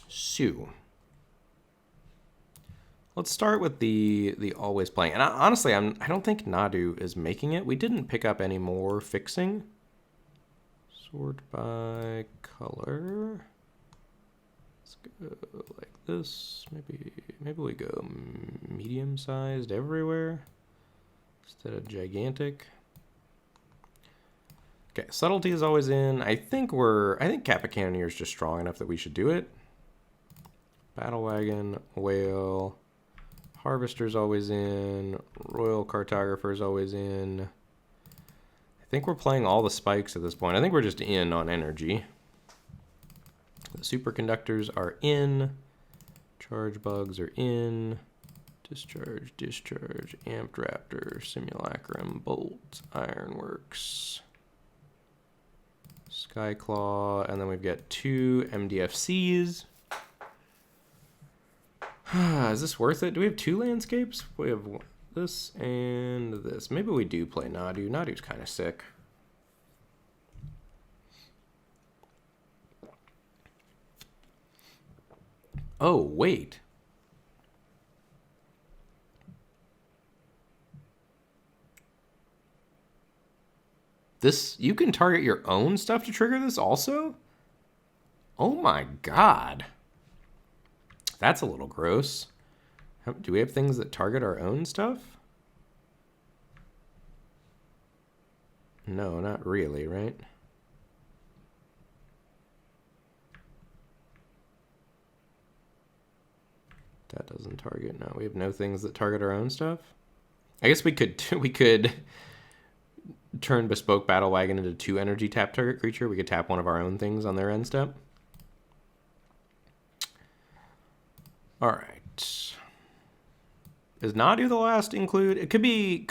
So let's start with the always playing. And honestly, I don't think Nadu is making it. We didn't pick up any more fixing. Sort by color. Let's go like this. Maybe we go medium-sized everywhere instead of gigantic. Okay, subtlety is always in. I think Kappa Cannoneer is just strong enough that we should do it. Battle Wagon, Whale, Harvester's always in. Royal Cartographer's always in. I think we're playing all the spikes at this point. I think we're just in on energy. The superconductors are in. Charge bugs are in. Discharge, Amped Raptor, Simulacrum, Bolt, Ironworks, Skyclaw, and then we've got 2 MDFCs. Is this worth it? Do we have 2 landscapes? We have this and this. Maybe we do play Nadu. Nadu's kind of sick. Oh, wait. This, you can target your own stuff to trigger this also? Oh my god. That's a little gross. Do we have things that target our own stuff? No, not really, right? That doesn't target. No, we have no things that target our own stuff. I guess we could turn Bespoke Battle Wagon into 2 energy tap target creature. We could tap one of our own things on their end step. All right. Is Nadu the last include? It could be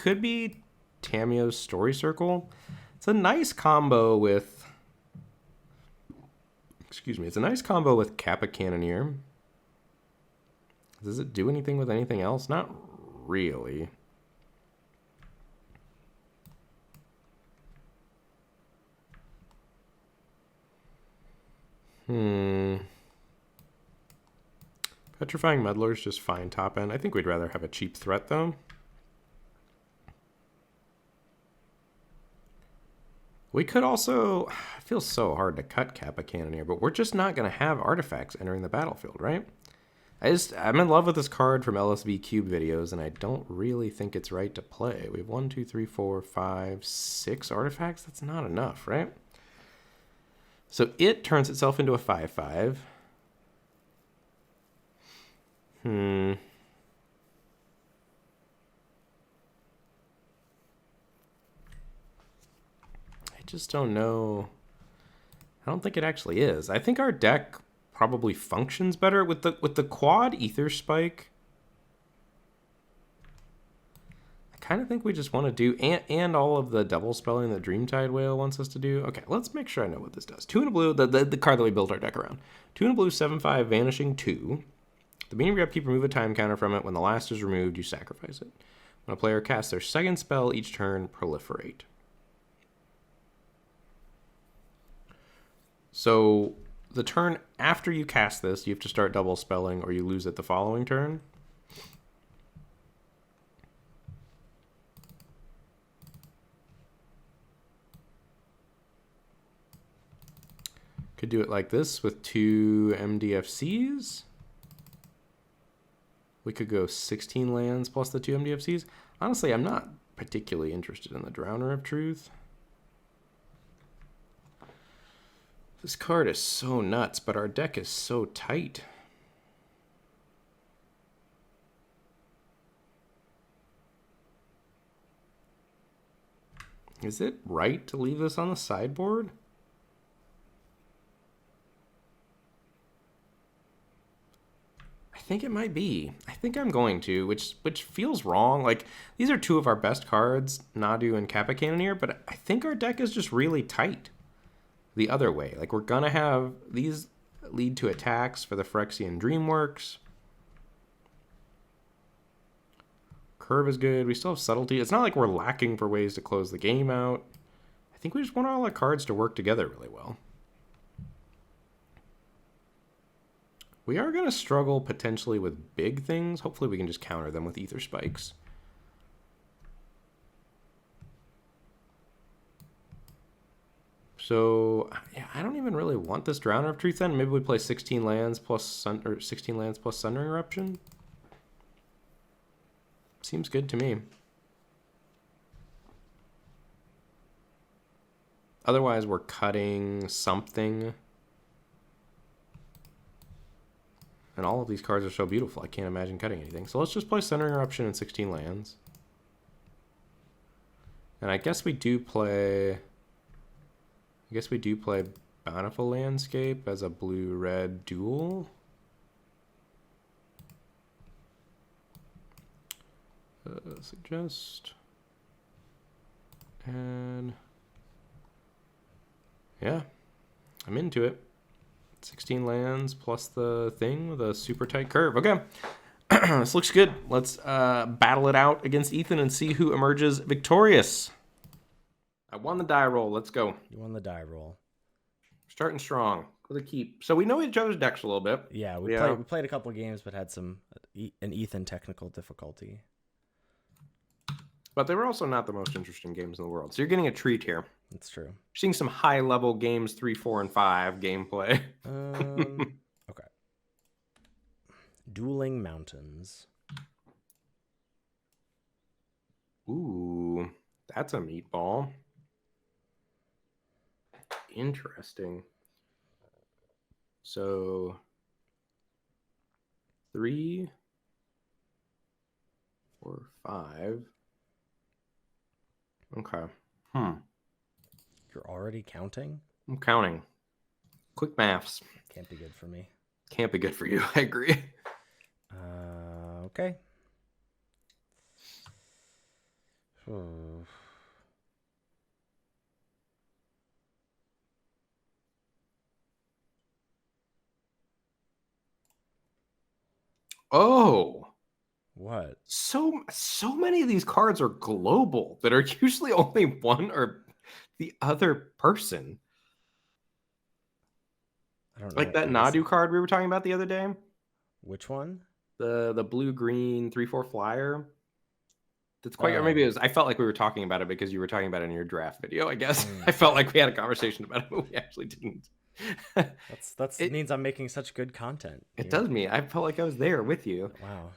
Tameo's Story Circle. It's a nice combo with. Excuse me. It's a nice combo with Kappa Cannoneer. Does it do anything with anything else? Not really. Petrifying Meddler's just fine top end. I think we'd rather have a cheap threat, though. We could also, it feels so hard to cut Kappa Cannoneer, but we're just not going to have artifacts entering the battlefield, right? I'm in love with this card from LSV Cube videos, and I don't really think it's right to play. We have 1, 2, 3, 4, 5, 6 artifacts. That's not enough, right? So it turns itself into a 5/5. I just don't know. I don't think it actually is. I think our deck probably functions better with the quad ether spike. I kind of think we just want to do and all of the double spelling that Dreamtide Whale wants us to do. Okay, let's make sure I know what this does. 2 and a blue, the card that we built our deck around. 2 and a blue, 7/5, vanishing 2. The beginning of your upkeep, remove a time counter from it. When the last is removed, you sacrifice it. When a player casts their second spell each turn, proliferate. So the turn after you cast this, you have to start double spelling or you lose it the following turn. Could do it like this with 2 MDFCs. We could go 16 lands plus the 2 MDFCs. Honestly, I'm not particularly interested in the Drowner of Truth. This card is so nuts, but our deck is so tight. Is it right to leave this on the sideboard? I think it might be. I think I'm going to, which feels wrong. Like, these are 2 of our best cards, Nadu and Kappa Cannoneer, but I think our deck is just really tight the other way. Like, we're gonna have these lead to attacks for the Phyrexian Dreamworks. Curve is good. We still have subtlety. It's not like we're lacking for ways to close the game out. I think we just want all the cards to work together really well. We are going to struggle potentially with big things. Hopefully we can just counter them with ether spikes. So, yeah, I don't even really want this Drowner of Truth then. Maybe we play 16 lands plus 16 lands plus Sundering Eruption. Seems good to me. Otherwise, we're cutting something. And all of these cards are so beautiful, I can't imagine cutting anything. So let's just play Sundering Eruption and 16 lands. And I guess we do play Bountiful Landscape as a blue-red duel. Suggest. And yeah, I'm into it. 16 lands plus the thing with a super tight curve. Okay, this looks good. Let's battle it out against Ethan and see who emerges victorious. I won the die roll. Let's go. You won the die roll. Starting strong with a keep. So we know each other's decks a little bit. Yeah, we played a couple of games, but had an Ethan technical difficulty. But they were also not the most interesting games in the world. So you're getting a treat here. That's true. You're seeing some high-level games 3, 4, and 5 gameplay. Okay. Dueling Mountains. Ooh, that's a meatball. Interesting. So 3, 4, 5. Okay. You're already counting? I'm counting. Quick maths. Can't be good for me. Can't be good for you. I agree. Okay. Oh. What? So many of these cards are global that are usually only one or the other person. I don't know. Like that Nadu card we were talking about the other day. Which one? The blue-green 3/4 flyer. That's quite, or Oh. maybe it was, I felt like we were talking about it because you were talking about it in your draft video, I guess. I felt like we had a conversation about it, but we actually didn't. That's It means I'm making such good content. it does me. I felt like I was there with you. Wow.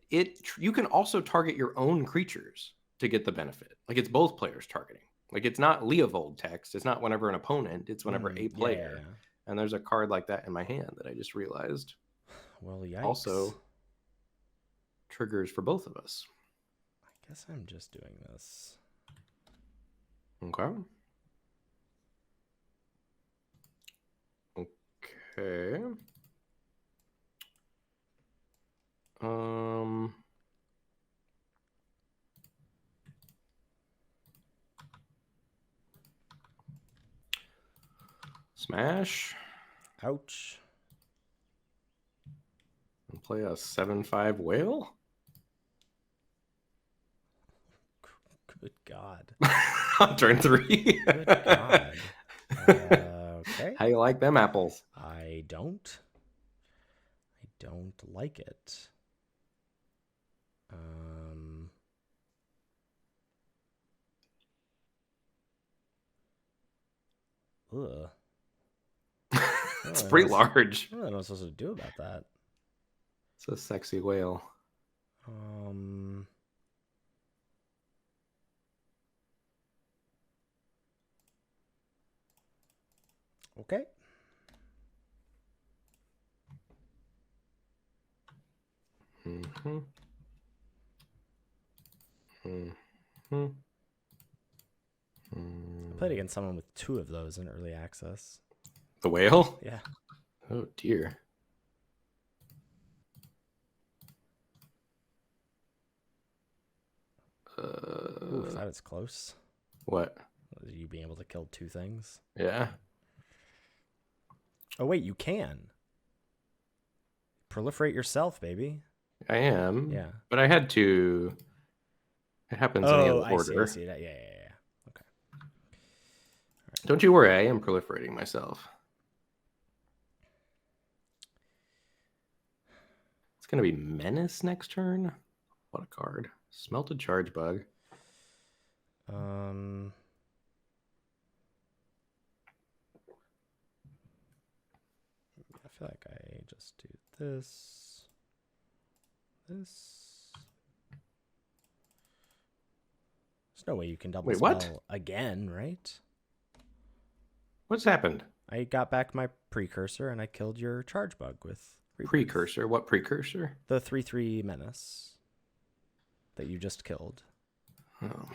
You can also target your own creatures to get the benefit. Like it's both players targeting. Like it's not Leovold text. It's not whenever an opponent. It's whenever a player. Yeah. And there's a card like that in my hand that I just realized Well, yikes. also triggers for both of us. I guess I'm just doing this. Okay. Okay. Smash. Ouch. And play a 7/5 whale. Good God. On turn 3. Good God. Okay. How you like them apples? I don't like it. Ugh. It's pretty large. I don't know what I'm supposed to do about that. It's a sexy whale. Okay. Mm-hmm. Mm-hmm. I played against someone with 2 of those in early access. The whale? Yeah. Oh dear. Ooh, that was close. What? You being able to kill 2 things? Yeah. Oh wait, you can proliferate yourself, baby. I am. Yeah. But I had to. It happens in the other order. I see that. Yeah. Okay. Right. Don't you worry, I am proliferating myself. It's gonna be Menace next turn. What a card. Smelted Charge Bug. I feel like I just do this. There's no way you can double spell what? again, right? What's happened? I got back my precursor and I killed your charge bug with Debrief. Precursor? What precursor? The 3/3 menace that you just killed. Oh.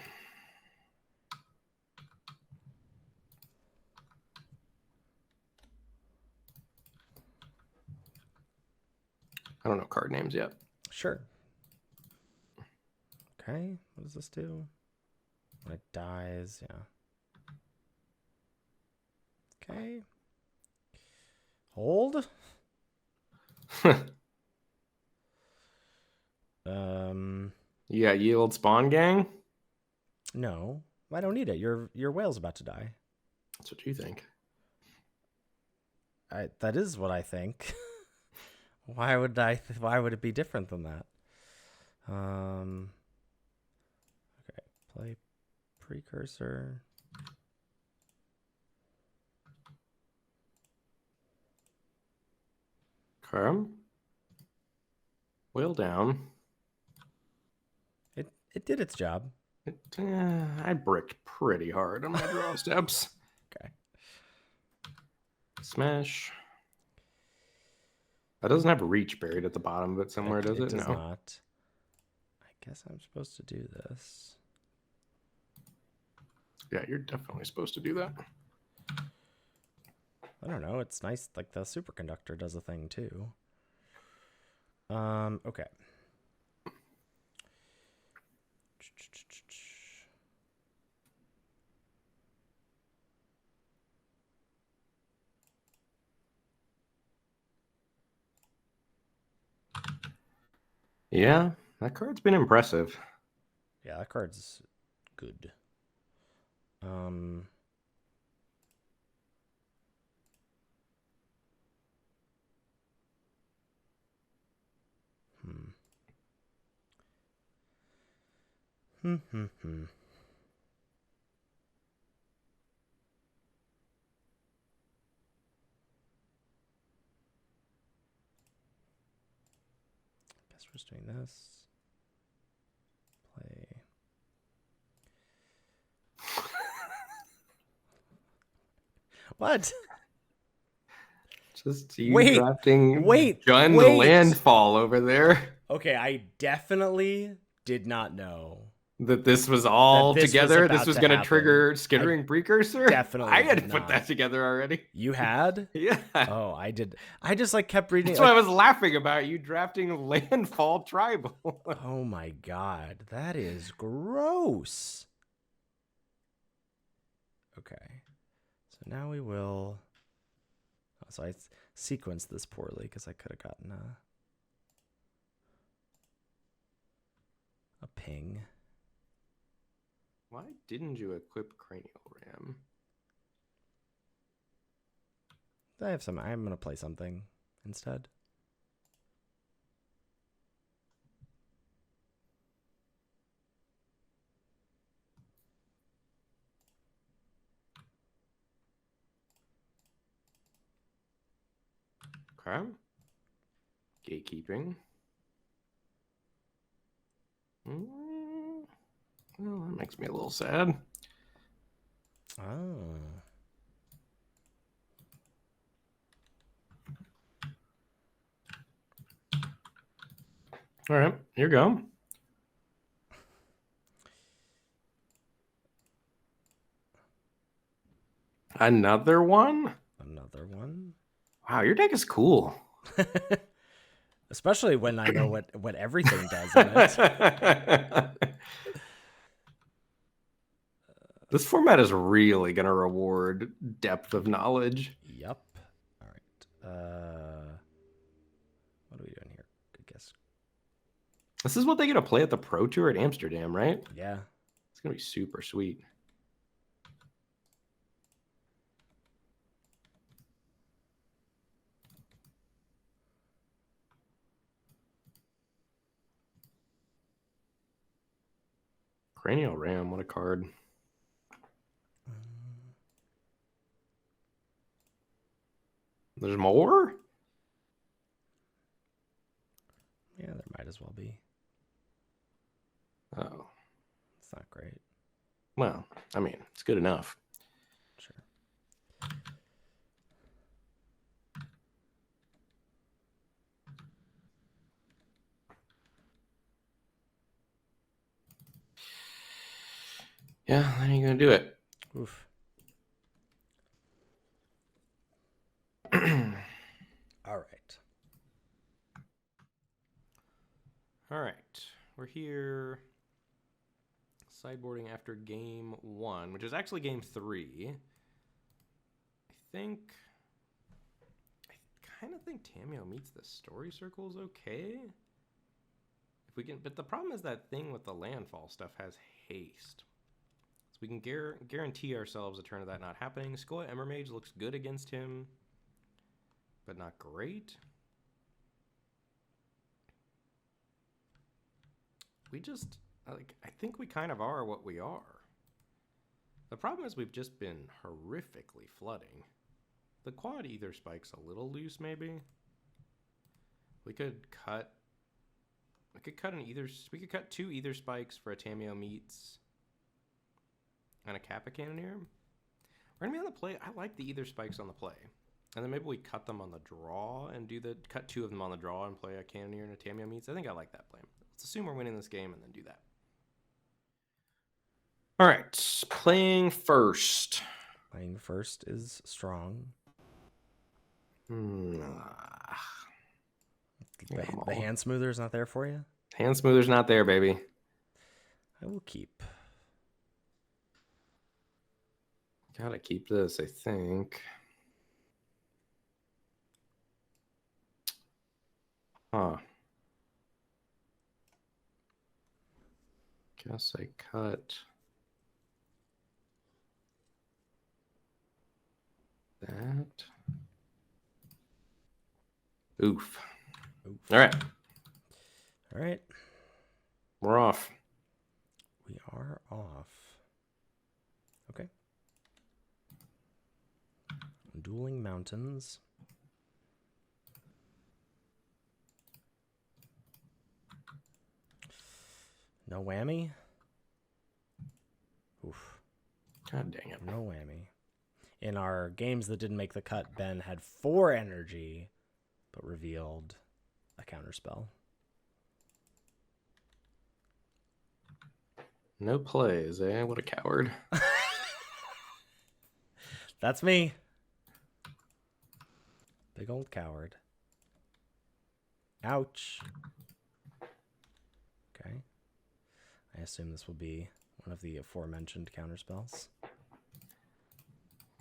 I don't know card names yet. Sure. Okay, what does this do? When it dies, yeah. Okay. Hold. You got Yield Spawn Gang? No, I don't need it. Your whale's about to die. That's what you think. That is what I think. Why would it be different than that? Okay, play precursor. Okay. Whale down. It did its job. I bricked pretty hard on my draw steps. Okay. Smash. That doesn't have reach buried at the bottom of it somewhere, does it? It does No. not. I guess I'm supposed to do this. Yeah, you're definitely supposed to do that. I don't know. It's nice. Like the superconductor does a thing too. Okay. Yeah, that card's been impressive. Yeah, that card's good. Guess we're just doing this. Play. What? Just you drafting wait. Jund Landfall over there. Okay, I definitely did not know That this was all together. This was going to happen. trigger Skittering Precursor. Definitely, I had put that together already. You had? Yeah. Oh, I did. I just like kept reading. That's why I was laughing about you drafting Landfall Tribal. Oh my god, that is gross. Okay, so now we will. Oh, so I sequenced this poorly because I could have gotten a ping. Why didn't you equip Cranial Ram? I have some. I'm gonna play something instead. Okay. Gatekeeping. Well, that makes me a little sad. Oh. All right, here you go. Another one? Another one? Wow, your deck is cool. Especially when I know what everything does in it. This format is really going to reward depth of knowledge. Yep. All right. What are we doing here? I guess. This is what they get to play at the Pro Tour at Amsterdam, right? Yeah. It's going to be super sweet. Cranial Ram, what a card. There's more? Yeah, there might as well be. Oh. It's not great. Well, I mean, it's good enough. Sure. Yeah, how are you going to do it? Oof. All right. All right. We're here sideboarding after game 1, which is actually game 3. I kind of think Tameo meets the story circles okay. If we can, but the problem is that thing with the landfall stuff has haste. So we can guarantee ourselves a turn of that not happening. Skoya Emmermage looks good against him, but not great. We just, like, I think we kind of are what we are. The problem is we've just been horrifically flooding. The quad ether spike's a little loose, maybe. We could cut two ether spikes for a Tameo meets and a Kappa Cannoneer. We're gonna be on the play. I like the ether spikes on the play. And then maybe we cut them on the draw and cut 2 of them on the draw and play a Cannoneer and a Tameo meets. I think I like that plan. Let's assume we're winning this game and then do that. All right, playing first. Playing first is strong. The hand smoother's not there for you? Hand smoother's not there, baby. I will keep. Gotta keep this, I think. Huh. Guess I cut that. Oof. All right. All right. We're off. We enough. Okay. Dueling Mountains. No whammy? Oof. God dang it. No whammy. In our games that didn't make the cut, Ben had 4 energy, but revealed a counterspell. No plays, eh? What a coward. That's me. Big old coward. Ouch. Okay. I assume this will be one of the aforementioned counterspells.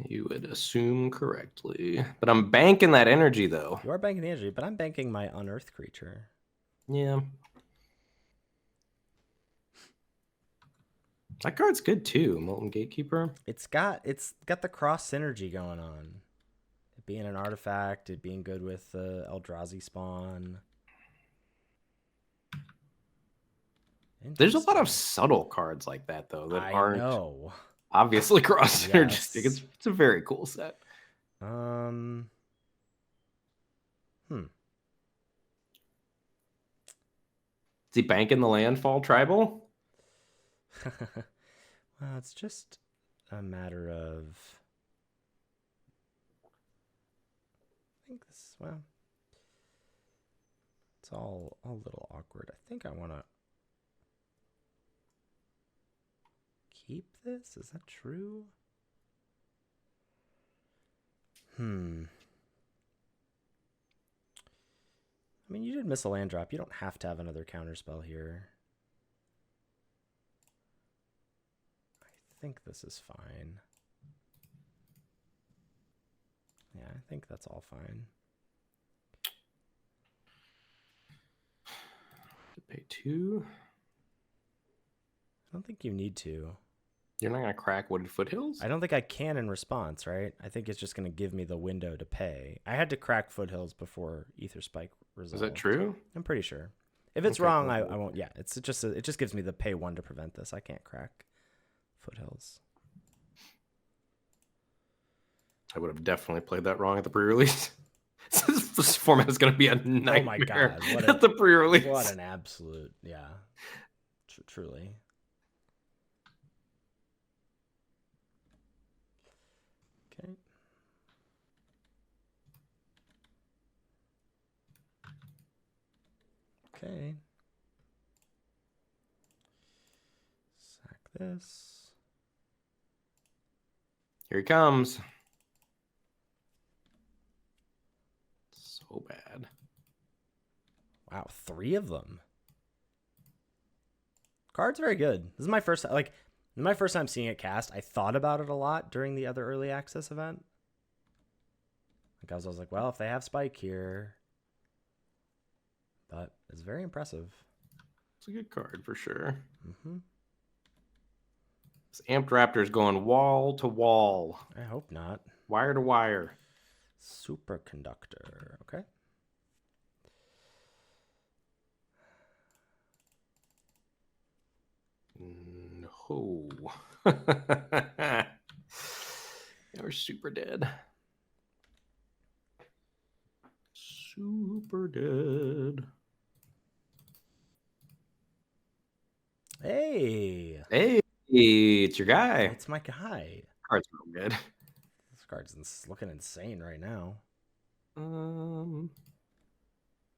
You would assume correctly. But I'm banking that energy, though. You are banking the energy, but I'm banking my unearthed creature. Yeah. That card's good, too. Molten Gatekeeper. It's got the cross synergy going on. It being an artifact, it being good with the Eldrazi spawn. There's a lot of subtle cards like that, though, that aren't obviously cross synergistic. Yes. It's a very cool set. Is he banking the landfall tribal? Well, it's just a matter of. I think this. Well, it's all a little awkward. I think I want to keep this. Is that true? I mean, you did miss a land drop. You don't have to have another counterspell here. I think this is fine. Yeah, I think that's all fine. Pay 2. I don't think you need to. You're not going to crack Wooded Foothills? I don't think I can in response, right? I think it's just going to give me the window to pay. I had to crack Foothills before Ether Spike resolved. Is that true? I'm pretty sure. If it's wrong, I won't. Yeah, it just gives me the pay 1 to prevent this. I can't crack Foothills. I would have definitely played that wrong at the pre-release. This format is going to be a nightmare. Oh my god! At the pre-release, what an absolute truly. Okay. Okay. Sack this. Here he comes. So bad. Wow, 3 of them. Card's very good. This is my first time seeing it cast. I thought about it a lot during the other early access event. I was like, well, if they have Spike here, but it's very impressive. It's a good card for sure. Mm-hmm. This Amped Raptor is going wall to wall. I hope not. Wire to wire. Superconductor. Okay. No. We're super dead. Super dead. Hey, it's your guy. It's my guy. Card's real good. This card's looking insane right now.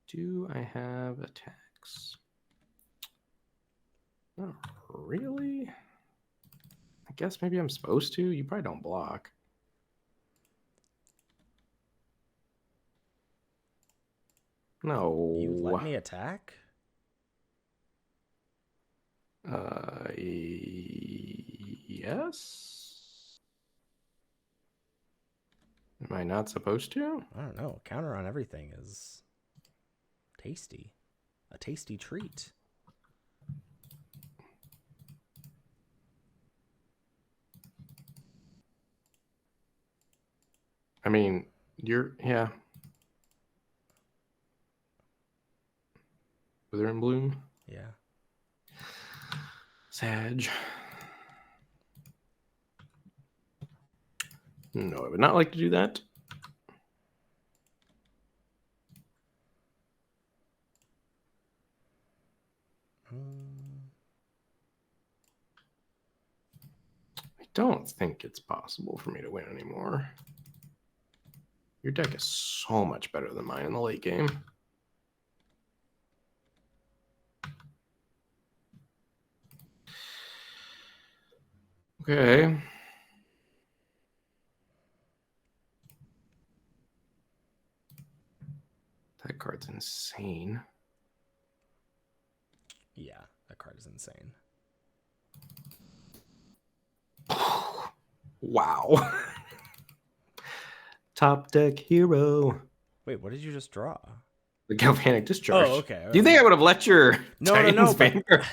Do I have attacks? Not really. I guess maybe I'm supposed to. You probably don't block. No. You let me attack? Yes. Am I not supposed to? I don't know. Counter on everything is tasty. A tasty treat. I mean, yeah. Wither and Bloom? Yeah. Sag. No, I would not like to do that. I don't think it's possible for me to win anymore. Your deck is so much better than mine in the late game. Okay. That card's insane. Yeah, that card is insane. Wow. Top deck hero. Wait, what did you just draw? The Galvanic Discharge. Oh, okay. Do you think I would have let your No, but Vanguard?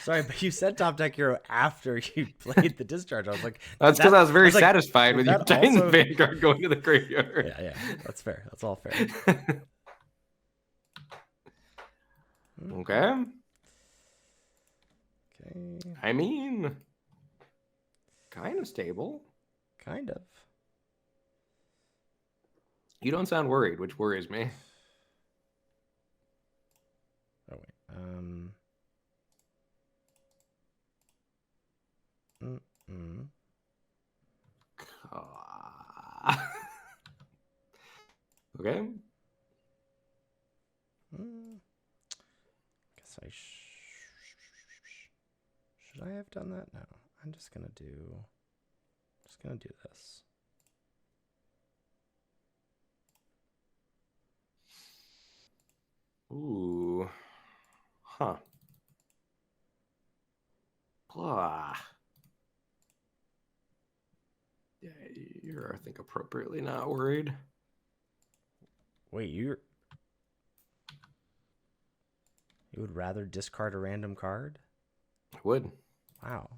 sorry, but you said top deck hero after you played the discharge. I was like, That's because I was very satisfied with your that Titan's also- Vanguard going to the graveyard. yeah, that's fair. That's all fair. Okay. Okay, I mean, kind of stable. kind of. You don't sound worried, which worries me. Oh wait. Okay. Guess I should I have done that? No. I'm just gonna do this. Ooh. Huh. Blah. Yeah, you're, I think, appropriately not worried. Wait, you would rather discard a random card? I would. Wow.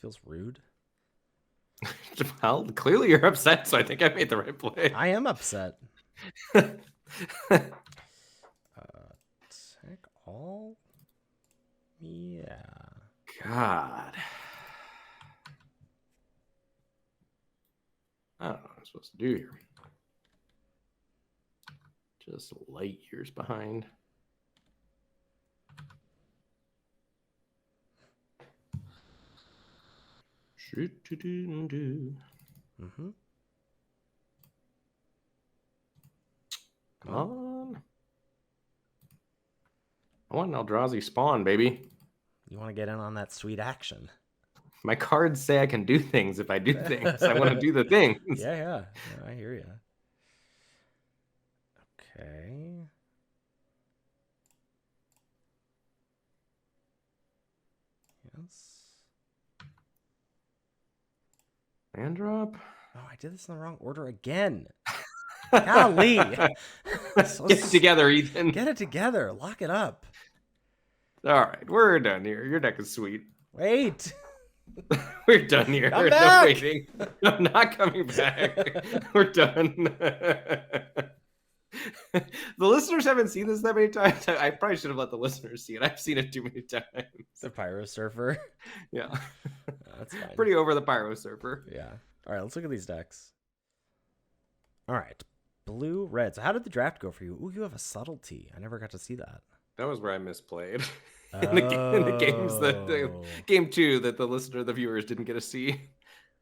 Feels rude. Well, clearly you're upset, so I think I made the right play. I am upset. Attack all? Yeah. God. I don't know what I'm supposed to do here. Just light years behind. Mm-hmm. Come on. I want an Eldrazi spawn, baby. You want to get in on that sweet action. My cards say I can do things if I do things. I want to do the things. Yeah, I hear you. Okay. Yes. Land drop. Oh, I did this in the wrong order again. Golly. Get it together, Ethan. Get it together. Lock it up. All right, we're done here. Your deck is sweet. Wait. We're done here. Come No back. waiting. I'm not coming back. We're done. The listeners haven't seen this that many times. I probably should have let the listeners see it. I've seen it too many times. The Pyro Surfer. Yeah. That's fine. Pretty over the Pyro Surfer. Yeah. All right, let's look at these decks. All right. Blue, red. So how did the draft go for you? Ooh, you have a subtlety. I never got to see that. That was where I misplayed. Oh. in the games game 2 that the listener, the viewers didn't get to see.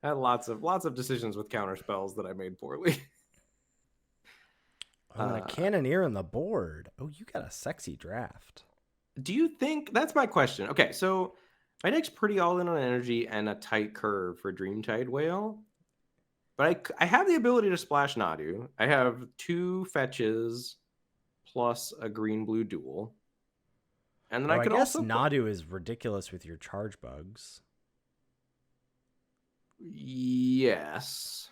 I had lots of decisions with counter spells that I made poorly. Oh, and a Cannoneer on the board. Oh, you got a sexy draft. Do you think that's my question? Okay, so my deck's pretty all in on energy and a tight curve for Dreamtide Whale. But I have the ability to splash Nadu. I have 2 fetches plus a green-blue duel. And then I could guess also Nadu is ridiculous with your charge bugs. Yes.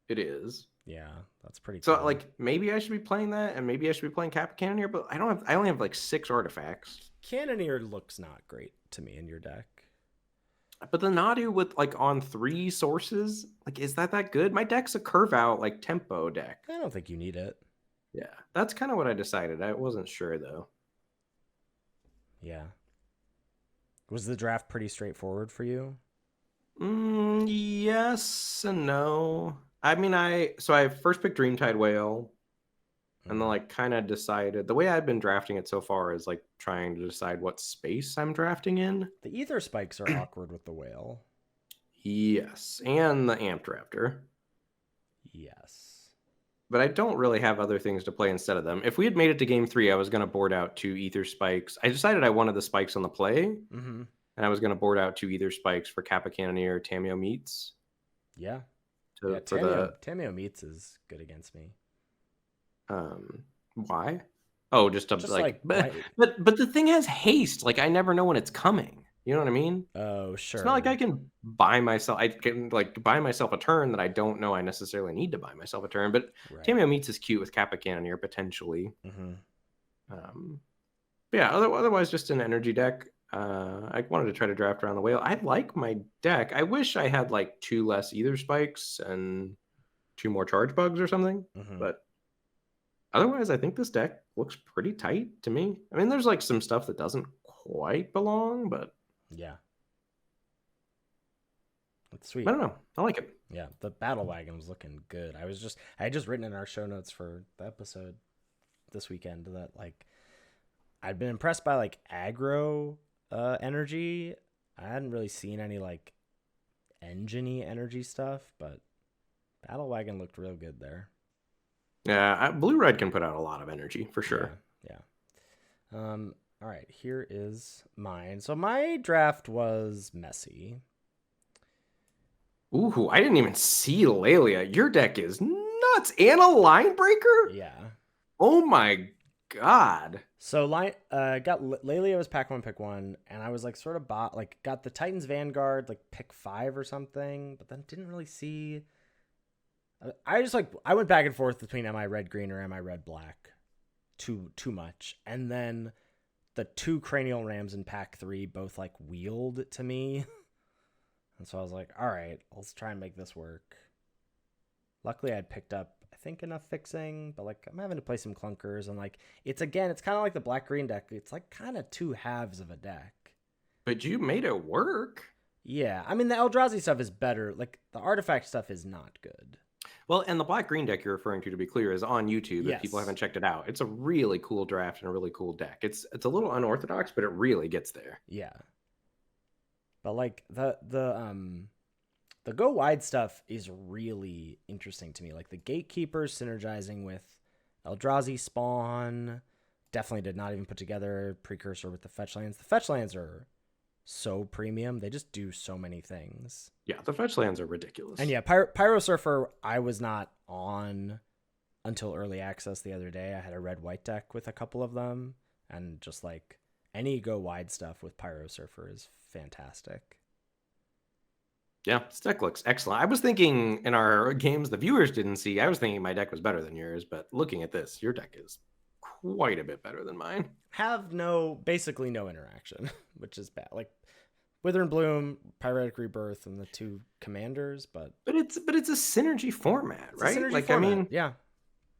It is. Yeah, that's pretty So cool. like maybe I should be playing that and maybe I should be playing Cap Cannoneer, but I only have like 6 artifacts. Cannoneer looks not great to me in your deck. But the Nadu with like on 3 sources, like is that good? My deck's a curve out like tempo deck. I don't think you need it. Yeah. That's kind of what I decided. I wasn't sure though. Yeah. Was the draft pretty straightforward for you? Yes and no. I mean, I first picked Dreamtide Whale, and then Mhm. like kind of decided the way I've been drafting it so far is like trying to decide what space I'm drafting in. The ether spikes are awkward with the whale. Yes, and the Amp Drafter. Yes. But I don't really have other things to play instead of them. If we had made it to game 3, I was going to board out 2 Ether Spikes. I decided I wanted the spikes on the play, Mm-hmm. and I was going to board out 2 Ether Spikes for Kappa Cannoneer, Tameo Meats Yeah. Yeah. for the Tameo Meats is good against me. why? Oh, just to Just like, like bite. but the thing has haste. Like I never know when it's coming. You know what I mean? Oh, It's not like I sure. can buy myself. I can like buy myself a turn that I don't know I necessarily need to buy myself a turn. But Right. Tameo Meats is cute with Kappa Cannoneer potentially. Mm-hmm. Um, but yeah, otherwise just an energy deck. I wanted to try to draft around the whale. I like my deck. I wish I had like 2 less ether spikes and 2 more charge bugs or something. Mm-hmm. But otherwise, I think this deck looks pretty tight to me. I mean, there's like some stuff that doesn't quite belong, but Yeah. That's I sweet. don't know. I like it. Yeah. The battle wagon was looking good. I had just written in our show notes for the episode this weekend that like I'd been impressed by like aggro energy. I hadn't really seen any like engine-y energy stuff, but battle wagon looked real good there. Yeah, blue red can put out a lot of energy for Yeah. sure. Yeah. All right, here is mine. So my draft was messy. Ooh, I didn't even see Lelia. Your deck is nuts. And a line breaker? Yeah. Oh my god. So line got Lelia was pack one, pick one, and I was like sort of got the Titans Vanguard like pick 5 or something, but then didn't really see. I just like I went back and forth between am I red green or am I red black, too much, and then the 2 cranial rams in pack 3 both like wheeled to me. And so I was like, all right, let's try and make this work. Luckily, I'd picked up, I think, enough fixing, but like I'm having to play some clunkers. And like, it's kind of like the black green deck. It's like kind of 2 halves of a deck. But you made it work. Yeah. I mean, the Eldrazi stuff is better. Like, the artifact stuff is not good. Well, and the black green deck you're referring to be clear, is on YouTube if people Yes. haven't checked it out. It's a really cool draft and a really cool deck. It's a little unorthodox, but it really gets there. Yeah. But like, the go wide stuff is really interesting to me. Like the gatekeepers synergizing with Eldrazi spawn. Definitely did not even put together precursor with the fetch lands. The fetch lands are so premium. They just do so many things. Yeah, the fetch lands are ridiculous. And yeah, Pyro Surfer, I was not on until early access the other day. I had a red white deck with a couple of them. And just like any go wide stuff with Pyro Surfer is fantastic. Yeah, this deck looks excellent. I was thinking in our games the viewers didn't see, I was thinking my deck was better than yours, but looking at this, your deck is quite a bit better than mine. Have basically no interaction, which is bad. Like Wither and Bloom, Pyretic Rebirth, and the 2 commanders, but it's a synergy format, right? synergy Like format. I mean, Yeah.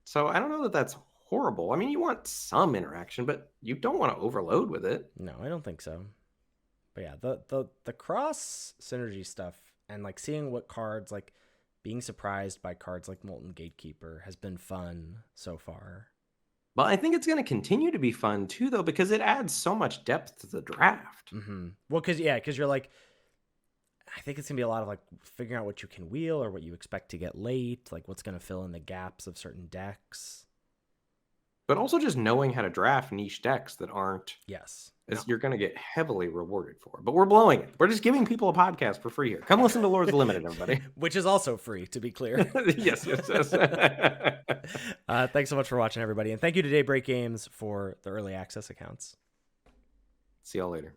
so I don't know that that's horrible. I mean, you want some interaction, but you don't want to overload with it. No, I don't think so. But yeah, the cross synergy stuff and like seeing what cards, like being surprised by cards like Molten Gatekeeper has been fun so far. Well, I think it's going to continue to be fun too, though, because it adds so much depth to the draft. Mm-hmm. Well, because you're like, I think it's gonna be a lot of like figuring out what you can wheel or what you expect to get late, like what's gonna fill in the gaps of certain decks. But also just knowing how to draft niche decks that aren't, Yes. you're going to get heavily rewarded for. But we're blowing it. We're just giving people a podcast for free here. Come listen to Lords Limited, everybody. Which is also free, to be clear. Yes. Thanks so much for watching, everybody. And thank you to Daybreak Games for the early access accounts. See y'all later.